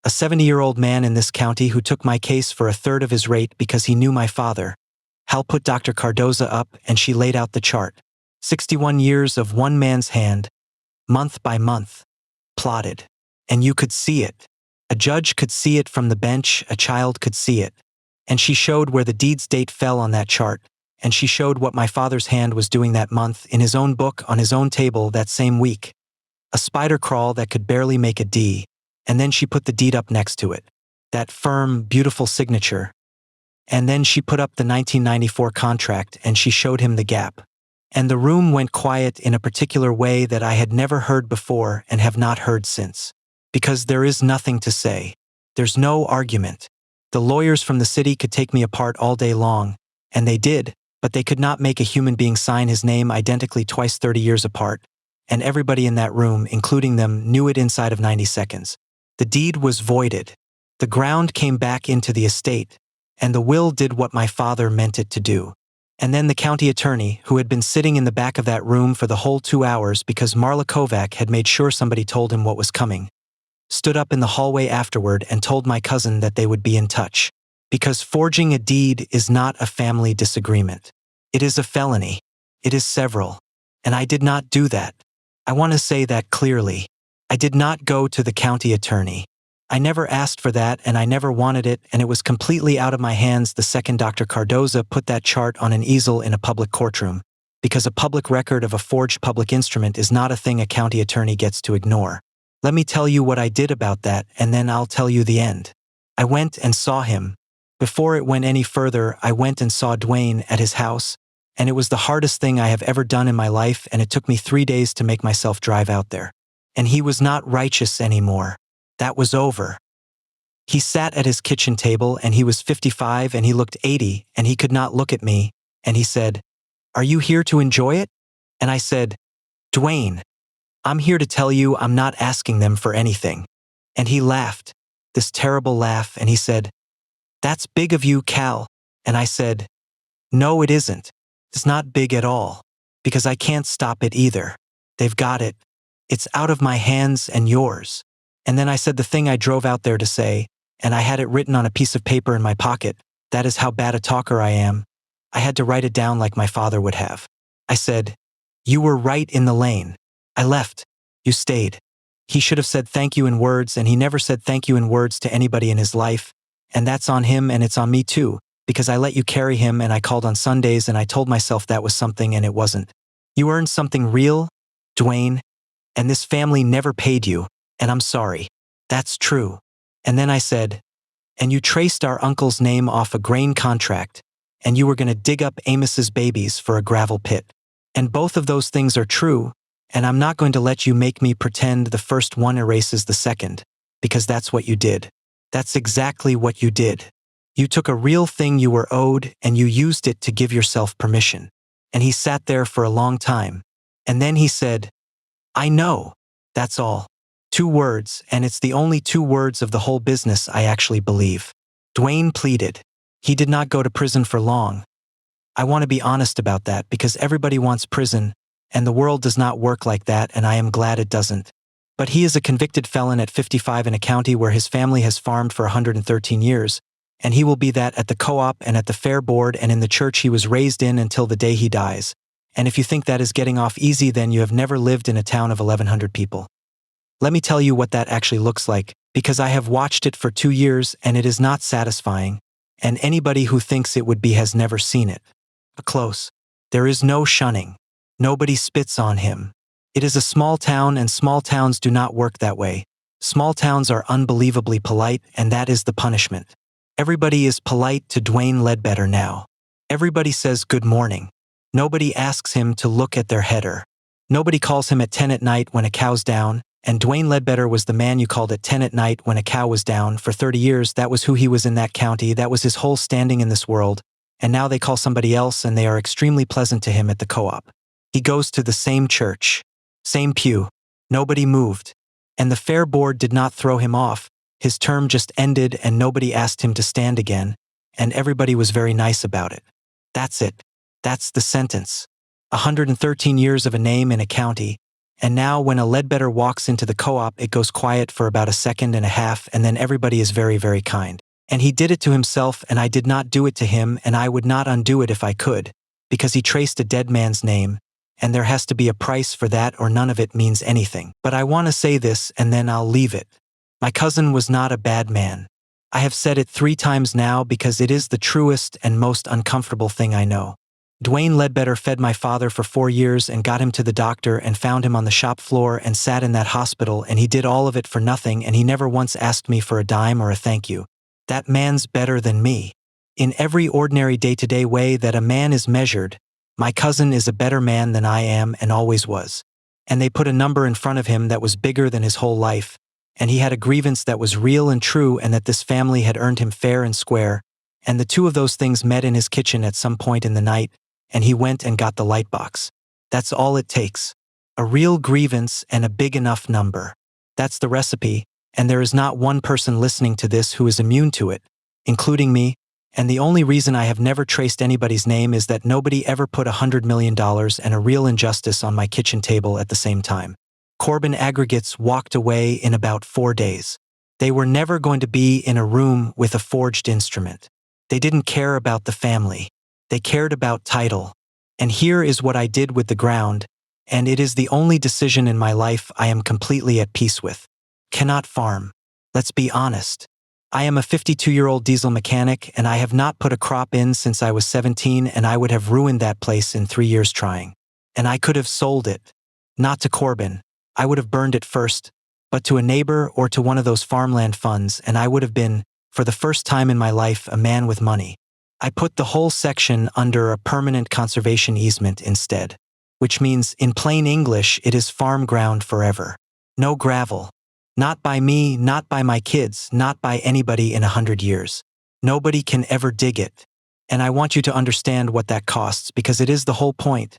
A 70-year-old man in this county who took my case for a third of his rate because he knew my father. Hal put Dr. Cardoza up and she laid out the chart. 61 years of one man's hand, month by month, plotted. And you could see it. A judge could see it from the bench, a child could see it. And she showed where the deed's date fell on that chart, and she showed what my father's hand was doing that month in his own book on his own table that same week. A spider crawl that could barely make a D, and then she put the deed up next to it. That firm, beautiful signature. And then she put up the 1994 contract and she showed him the gap. And the room went quiet in a particular way that I had never heard before and have not heard since. Because there is nothing to say. There's no argument. The lawyers from the city could take me apart all day long, and they did, but they could not make a human being sign his name identically twice 30 years apart, and everybody in that room, including them, knew it inside of 90 seconds. The deed was voided. The ground came back into the estate, and the will did what my father meant it to do. And then the county attorney, who had been sitting in the back of that room for the whole 2 hours because Marla Kovac had made sure somebody told him what was coming, stood up in the hallway afterward and told my cousin that they would be in touch. Because forging a deed is not a family disagreement. It is a felony. It is several. And I did not do that. I want to say that clearly. I did not go to the county attorney. I never asked for that and I never wanted it, and it was completely out of my hands the second Dr. Cardoza put that chart on an easel in a public courtroom, because a public record of a forged public instrument is not a thing a county attorney gets to ignore. Let me tell you what I did about that, and then I'll tell you the end. I went and saw him. Before it went any further, I went and saw Duane at his house, and it was the hardest thing I have ever done in my life, and it took me 3 days to make myself drive out there. And he was not righteous anymore. That was over. He sat at his kitchen table, and he was 55, and he looked 80, and he could not look at me, and he said, "Are you here to enjoy it?" And I said, "Duane, I'm here to tell you I'm not asking them for anything." And he laughed, this terrible laugh, and he said, "That's big of you, Cal." And I said, "No, it isn't. It's not big at all. Because I can't stop it either. They've got it. It's out of my hands and yours." And then I said the thing I drove out there to say, and I had it written on a piece of paper in my pocket. That is how bad a talker I am. I had to write it down like my father would have. I said, "You were right in the lane. I left. You stayed." He should have said thank you in words, and he never said thank you in words to anybody in his life, And that's on him and it's on me too, because I let you carry him and I called on Sundays and I told myself that was something and it wasn't. You earned something real, Duane, and this family never paid you, and I'm sorry. That's true. And then I said, and you traced our uncle's name off a grain contract, and you were going to dig up Amos's babies for a gravel pit. And both of those things are true, and I'm not going to let you make me pretend the first one erases the second, because that's what you did. That's exactly what you did. You took a real thing you were owed and you used it to give yourself permission. And he sat there for a long time. And then he said, I know. That's all. 2 words, and it's the only 2 words of the whole business I actually believe. Duane pleaded. He did not go to prison for long. I want to be honest about that because everybody wants prison, and the world does not work like that, and I am glad it doesn't. But he is a convicted felon at 55 in a county where his family has farmed for 113 years, and he will be that at the co-op and at the fair board and in the church he was raised in until the day he dies. And if you think that is getting off easy, then you have never lived in a town of 1,100 people. Let me tell you what that actually looks like, because I have watched it for 2 years and it is not satisfying, and anybody who thinks it would be has never seen it. Close. There is no shunning. Nobody spits on him. It is a small town and small towns do not work that way. Small towns are unbelievably polite and that is the punishment. Everybody is polite to Duane Ledbetter now. Everybody says good morning. Nobody asks him to look at their header. Nobody calls him at 10 at night when a cow's down, and Duane Ledbetter was the man you called at 10 at night when a cow was down. For 30 years, that was who he was in that county, that was his whole standing in this world, and now they call somebody else and they are extremely pleasant to him at the co-op. He goes to the same church, same pew. Nobody moved. And the fair board did not throw him off. His term just ended and nobody asked him to stand again, and everybody was very nice about it. That's it. That's the sentence. 113 years of a name in a county, and now when a Ledbetter walks into the co-op, it goes quiet for about a second and a half, and then everybody is very, very kind. And he did it to himself, and I did not do it to him, and I would not undo it if I could, because he traced a dead man's name, and there has to be a price for that or none of it means anything. But I want to say this, and then I'll leave it. My cousin was not a bad man. I have said it 3 times now because it is the truest and most uncomfortable thing I know. Duane Ledbetter fed my father for 4 years and got him to the doctor and found him on the shop floor and sat in that hospital, and he did all of it for nothing, and he never once asked me for a dime or a thank you. That man's better than me. In every ordinary day-to-day way that a man is measured, my cousin is a better man than I am and always was. And they put a number in front of him that was bigger than his whole life, and he had a grievance that was real and true and that this family had earned him fair and square, and the 2 of those things met in his kitchen at some point in the night, and he went and got the light box. That's all it takes. A real grievance and a big enough number. That's the recipe, and there is not one person listening to this who is immune to it, including me, and the only reason I have never traced anybody's name is that nobody ever put $100 million and a real injustice on my kitchen table at the same time. Corbin Aggregates walked away in about 4 days. They were never going to be in a room with a forged instrument. They didn't care about the family. They cared about title. And here is what I did with the ground, and it is the only decision in my life I am completely at peace with. Cannot farm. Let's be honest. I am a 52-year-old diesel mechanic, and I have not put a crop in since I was 17, and I would have ruined that place in 3 years trying. And I could have sold it. Not to Corbin. I would have burned it first, but to a neighbor or to one of those farmland funds, and I would have been, for the first time in my life, a man with money. I put the whole section under a permanent conservation easement instead, which means, in plain English, it is farm ground forever. No gravel. Not by me, not by my kids, not by anybody in 100 years. Nobody can ever dig it. And I want you to understand what that costs because it is the whole point.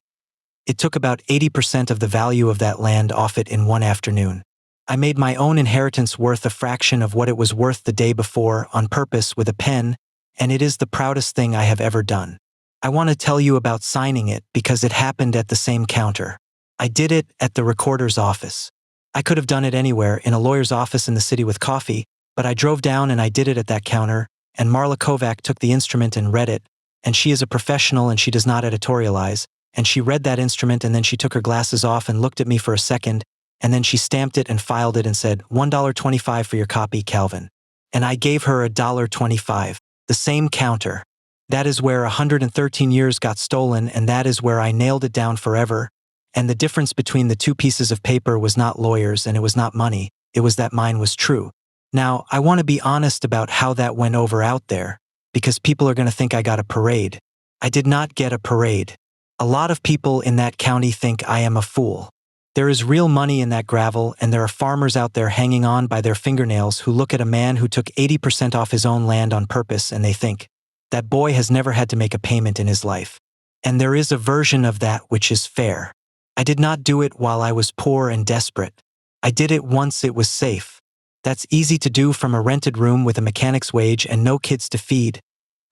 It took about 80% of the value of that land off it in one afternoon. I made my own inheritance worth a fraction of what it was worth the day before on purpose with a pen, and it is the proudest thing I have ever done. I want to tell you about signing it because it happened at the same counter. I did it at the recorder's office. I could have done it anywhere, in a lawyer's office in the city with coffee, but I drove down and I did it at that counter, and Marla Kovac took the instrument and read it, and she is a professional and she does not editorialize, and she read that instrument and then she took her glasses off and looked at me for a second, and then she stamped it and filed it and said, $1.25 for your copy, Calvin. and I gave her $1.25. The same counter. That is where 113 years got stolen, and that is where I nailed it down forever. And the difference between the two pieces of paper was not lawyers and it was not money, it was that mine was true. Now, I want to be honest about how that went over out there, because people are going to think I got a parade. I did not get a parade. A lot of people in that county think I am a fool. There is real money in that gravel, and there are farmers out there hanging on by their fingernails who look at a man who took 80% off his own land on purpose and they think, that boy has never had to make a payment in his life. And there is a version of that which is fair. I did not do it while I was poor and desperate. I did it once it was safe. That's easy to do from a rented room with a mechanic's wage and no kids to feed.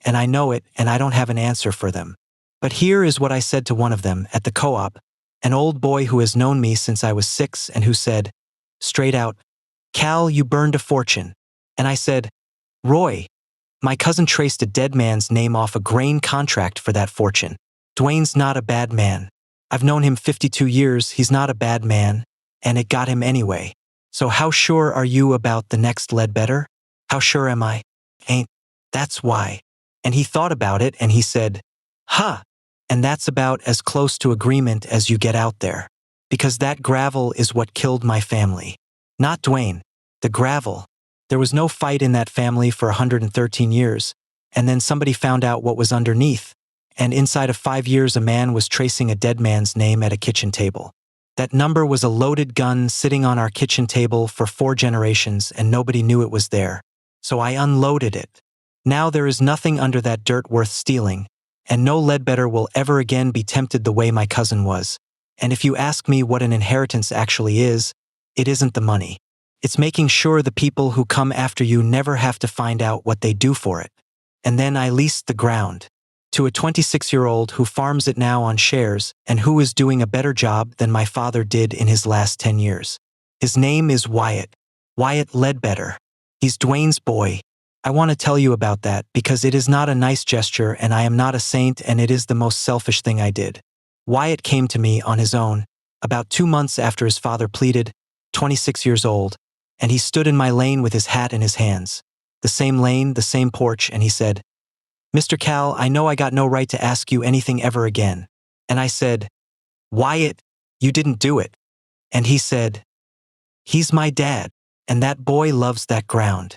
And I know it, and I don't have an answer for them. But here is what I said to one of them at the co-op, an old boy who has known me since I was 6 and who said, straight out, "Cal, you burned a fortune." And I said, "Roy, my cousin traced a dead man's name off a grain contract for that fortune. Duane's not a bad man. I've known him 52 years, he's not a bad man, and it got him anyway. So how sure are you about the next Ledbetter? How sure am I? Ain't. That's why." And he thought about it and he said, "Huh. And that's about as close to agreement as you get out there. Because that gravel is what killed my family. Not Duane. The gravel. There was no fight in that family for 113 years, and then somebody found out what was underneath, and inside of 5 years a man was tracing a dead man's name at a kitchen table. That number was a loaded gun sitting on our kitchen table for 4 generations and nobody knew it was there. So I unloaded it. Now there is nothing under that dirt worth stealing, and no Ledbetter will ever again be tempted the way my cousin was. And if you ask me what an inheritance actually is, it isn't the money. It's making sure the people who come after you never have to find out what they do for it. And then I leased the ground to a 26-year-old who farms it now on shares and who is doing a better job than my father did in his last 10 years. His name is Wyatt. Wyatt Ledbetter. He's Duane's boy. I want to tell you about that because it is not a nice gesture and I am not a saint and it is the most selfish thing I did. Wyatt came to me on his own, about 2 months after his father pleaded, 26 years old, and he stood in my lane with his hat in his hands. The same lane, the same porch, and he said, "Mr. Cal, I know I got no right to ask you anything ever again." And I said, "Wyatt, you didn't do it." And he said, "He's my dad, and that boy loves that ground.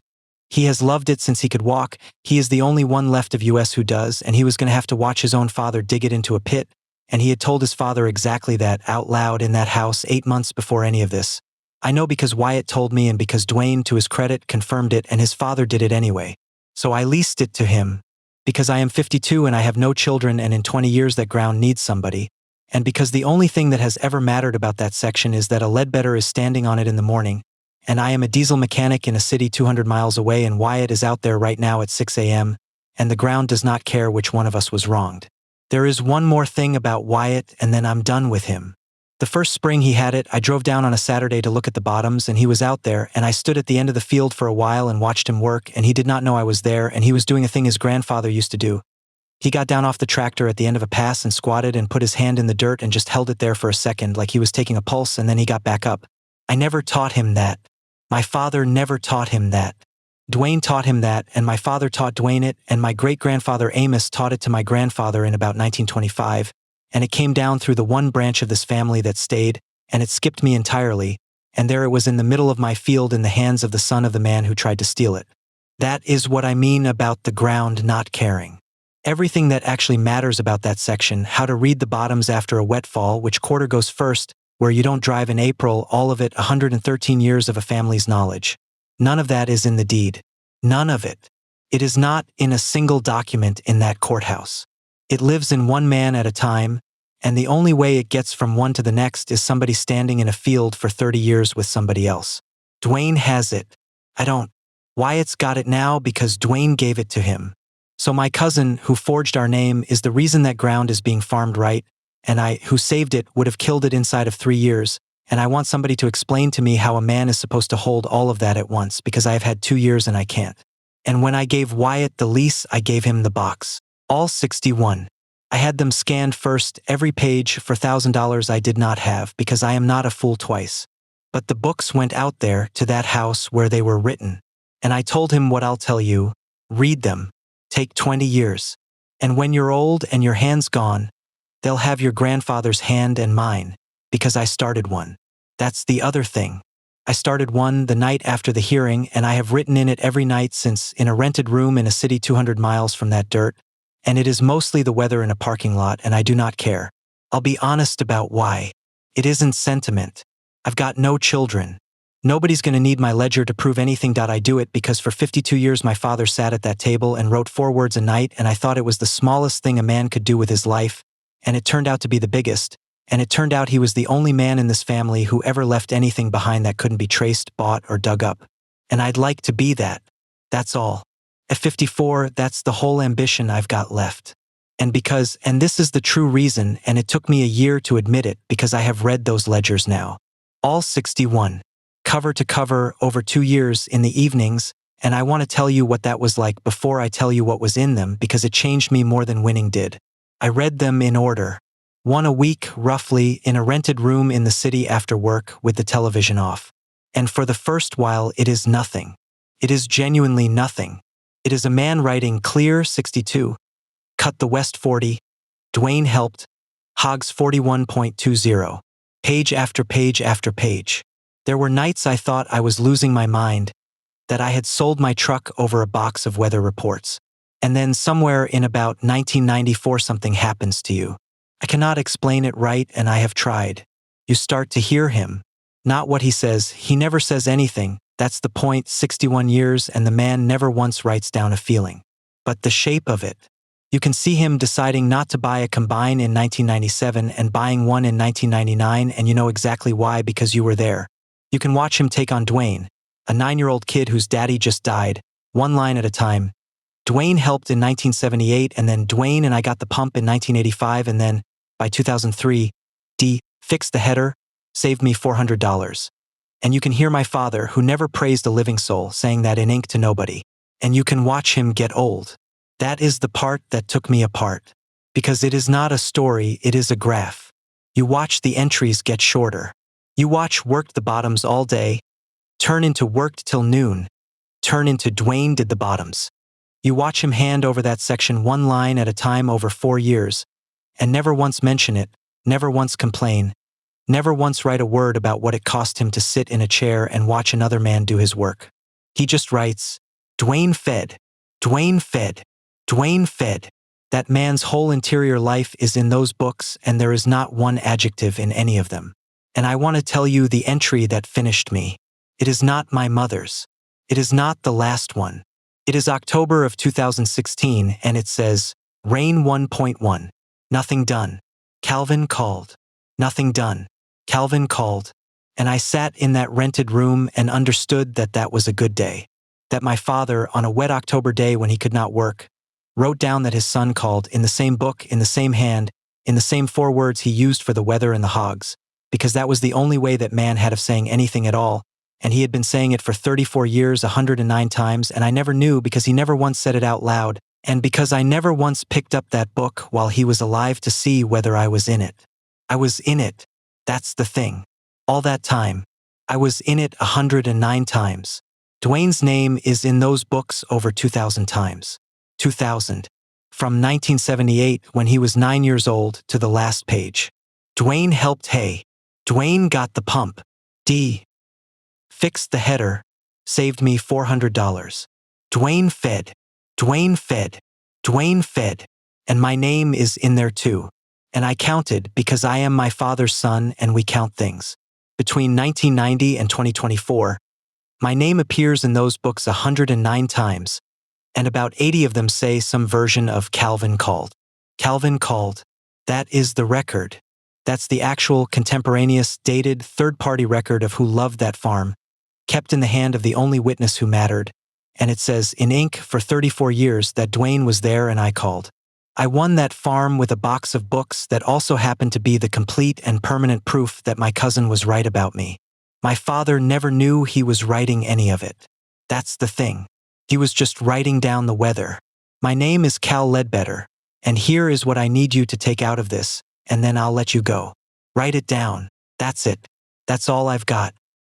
He has loved it since he could walk. He is the only one left of us who does, and he was going to have to watch his own father dig it into a pit, and he had told his father exactly that out loud in that house 8 months before any of this. I know because Wyatt told me and because Duane, to his credit, confirmed it and his father did it anyway. So I leased it to him. Because I am 52 and I have no children and in 20 years that ground needs somebody. And because the only thing that has ever mattered about that section is that a Ledbetter is standing on it in the morning, and I am a diesel mechanic in a city 200 miles away and Wyatt is out there right now at 6 a.m., and the ground does not care which one of us was wronged. There is one more thing about Wyatt and then I'm done with him. The first spring he had it, I drove down on a Saturday to look at the bottoms and he was out there and I stood at the end of the field for a while and watched him work and he did not know I was there and he was doing a thing his grandfather used to do. He got down off the tractor at the end of a pass and squatted and put his hand in the dirt and just held it there for a second like he was taking a pulse and then he got back up. I never taught him that. My father never taught him that. Duane taught him that and my father taught Duane it and my great-grandfather Amos taught it to my grandfather in about 1925. And it came down through the one branch of this family that stayed, and it skipped me entirely, and there it was in the middle of my field in the hands of the son of the man who tried to steal it. That is what I mean about the ground not caring. Everything that actually matters about that section, how to read the bottoms after a wet fall, which quarter goes first, where you don't drive in April, all of it 113 years of a family's knowledge. None of that is in the deed. None of it. It is not in a single document in that courthouse. It lives in one man at a time, and the only way it gets from one to the next is somebody standing in a field for 30 years with somebody else. Duane has it. I don't. Wyatt's got it now because Duane gave it to him. So my cousin, who forged our name, is the reason that ground is being farmed right, and I, who saved it, would have killed it inside of 3 years, and I want somebody to explain to me how a man is supposed to hold all of that at once because I have had 2 years and I can't. And when I gave Wyatt the lease, I gave him the box. All 61. I had them scanned first, every page, for $1,000 I did not have because I am not a fool twice. But the books went out there to that house where they were written. And I told him what I'll tell you. Read them. Take 20 years. And when you're old and your hand's gone, they'll have your grandfather's hand and mine, because I started one. That's the other thing. I started one the night after the hearing, and I have written in it every night since, in a rented room in a city 200 miles from that dirt, and it is mostly the weather in a parking lot, and I do not care. I'll be honest about why. It isn't sentiment. I've got no children. Nobody's gonna need my ledger to prove anything. I do it because for 52 years my father sat at that table and wrote 4 words a night, and I thought it was the smallest thing a man could do with his life, and it turned out to be the biggest. And it turned out he was the only man in this family who ever left anything behind that couldn't be traced, bought, or dug up. And I'd like to be that. That's all. At 54, that's the whole ambition I've got left. And this is the true reason, and it took me a year to admit it, because I have read those ledgers now. All 61. Cover to cover, over 2 years, in the evenings, and I want to tell you what that was like before I tell you what was in them, because it changed me more than winning did. I read them in order. 1 a week, roughly, in a rented room in the city after work with the television off. And for the first while, it is nothing. It is genuinely nothing. It is a man writing clear 62. Cut the West 40. Duane helped. Hogs 41.20. Page after page after page. There were nights I thought I was losing my mind, that I had sold my truck over a box of weather reports. And then somewhere in about 1994 something happens to you. I cannot explain it right, and I have tried. You start to hear him. Not what he says. He never says anything. That's the point. 61 years, and the man never once writes down a feeling. But the shape of it. You can see him deciding not to buy a combine in 1997 and buying one in 1999, and you know exactly why, because you were there. You can watch him take on Duane, a 9-year-old kid whose daddy just died, one line at a time. Duane helped in 1978, and then Duane and I got the pump in 1985, and then, by 2003, fixed the header, saved me $400. And you can hear my father, who never praised a living soul, saying that in ink to nobody. And you can watch him get old. That is the part that took me apart. Because it is not a story, it is a graph. You watch the entries get shorter. You watch worked the bottoms all day, turn into worked till noon, turn into Duane did the bottoms. You watch him hand over that section 1 line at a time over 4 years, and never once mention it, never once complain, never once write a word about what it cost him to sit in a chair and watch another man do his work. He just writes, Duane fed, Duane fed, Duane fed. That man's whole interior life is in those books, and there is not one adjective in any of them. And I want to tell you the entry that finished me. It is not my mother's. It is not the last one. It is October of 2016, and it says, Rain 1.1. Nothing done. Calvin called. Nothing done. Calvin called. And I sat in that rented room and understood that that was a good day. That my father, on a wet October day when he could not work, wrote down that his son called in the same book, in the same hand, in the same 4 words he used for the weather and the hogs, because that was the only way that man had of saying anything at all. And he had been saying it for 34 years, 109 times, and I never knew, because he never once said it out loud, and because I never once picked up that book while he was alive to see whether I was in it. I was in it. That's the thing. All that time. I was in it 109 times. Duane's name is in those books over 2,000 times. 2,000. From 1978, when he was 9 years old, to the last page. Duane helped hay. Duane got the pump. Fixed the header, saved me $400. Duane fed, Duane fed, Duane fed, and my name is in there too. And I counted, because I am my father's son and we count things. Between 1990 and 2024, my name appears in those books 109 times, and about 80 of them say some version of Calvin called. Calvin called. That is the record. That's the actual, contemporaneous, dated, third-party record of who loved that farm, kept in the hand of the only witness who mattered, and it says in ink for 34 years that Duane was there and I called. I won that farm with a box of books that also happened to be the complete and permanent proof that my cousin was right about me. My father never knew he was writing any of it. That's the thing. He was just writing down the weather. My name is Cal Ledbetter, and here is what I need you to take out of this, and then I'll let you go. Write it down. That's it. That's all I've got.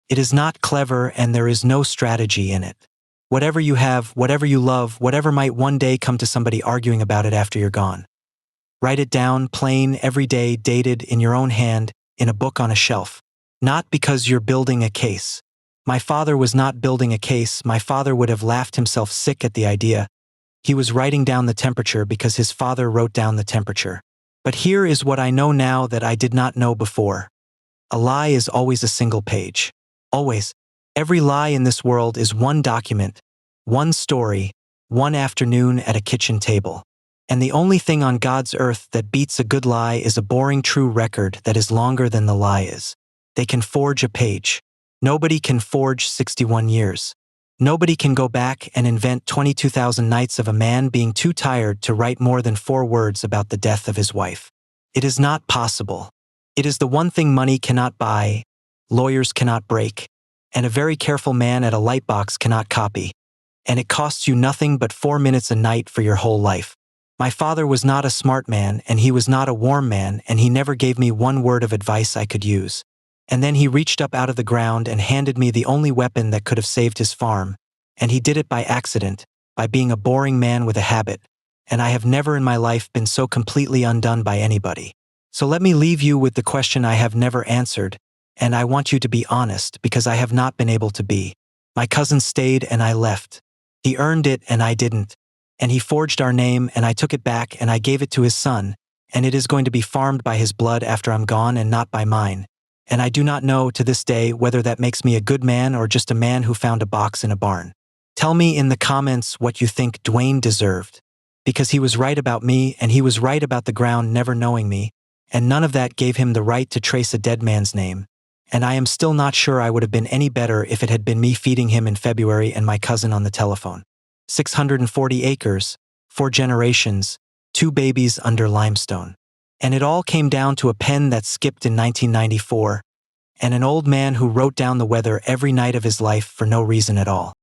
It is not clever, and there is no strategy in it. Whatever you have, whatever you love, whatever might one day come to somebody arguing about it after you're gone. Write it down, plain, every day, dated, in your own hand, in a book on a shelf. Not because you're building a case. My father was not building a case. My father would have laughed himself sick at the idea. He was writing down the temperature because his father wrote down the temperature. But here is what I know now that I did not know before. A lie is always a single page. Always. Every lie in this world is one document, one story, one afternoon at a kitchen table. And the only thing on God's earth that beats a good lie is a boring true record that is longer than the lie is. They can forge a page. Nobody can forge 61 years. Nobody can go back and invent 22,000 nights of a man being too tired to write more than 4 words about the death of his wife. It is not possible. It is the one thing money cannot buy, lawyers cannot break, and a very careful man at a lightbox cannot copy. And it costs you nothing but 4 minutes a night for your whole life. My father was not a smart man, and he was not a warm man, and he never gave me one word of advice I could use. And then he reached up out of the ground and handed me the only weapon that could have saved his farm. And he did it by accident, by being a boring man with a habit. And I have never in my life been so completely undone by anybody. So let me leave you with the question I have never answered, and I want you to be honest because I have not been able to be. My cousin stayed and I left. He earned it and I didn't. And he forged our name and I took it back and I gave it to his son, and it is going to be farmed by his blood after I'm gone and not by mine. And I do not know to this day whether that makes me a good man or just a man who found a box in a barn. Tell me in the comments what you think Duane deserved. Because he was right about me and he was right about the ground never knowing me, and none of that gave him the right to trace a dead man's name. And I am still not sure I would have been any better if it had been me feeding him in February and my cousin on the telephone. 640 acres, 4 generations, 2 babies under limestone. And it all came down to a pen that skipped in 1994, and an old man who wrote down the weather every night of his life for no reason at all.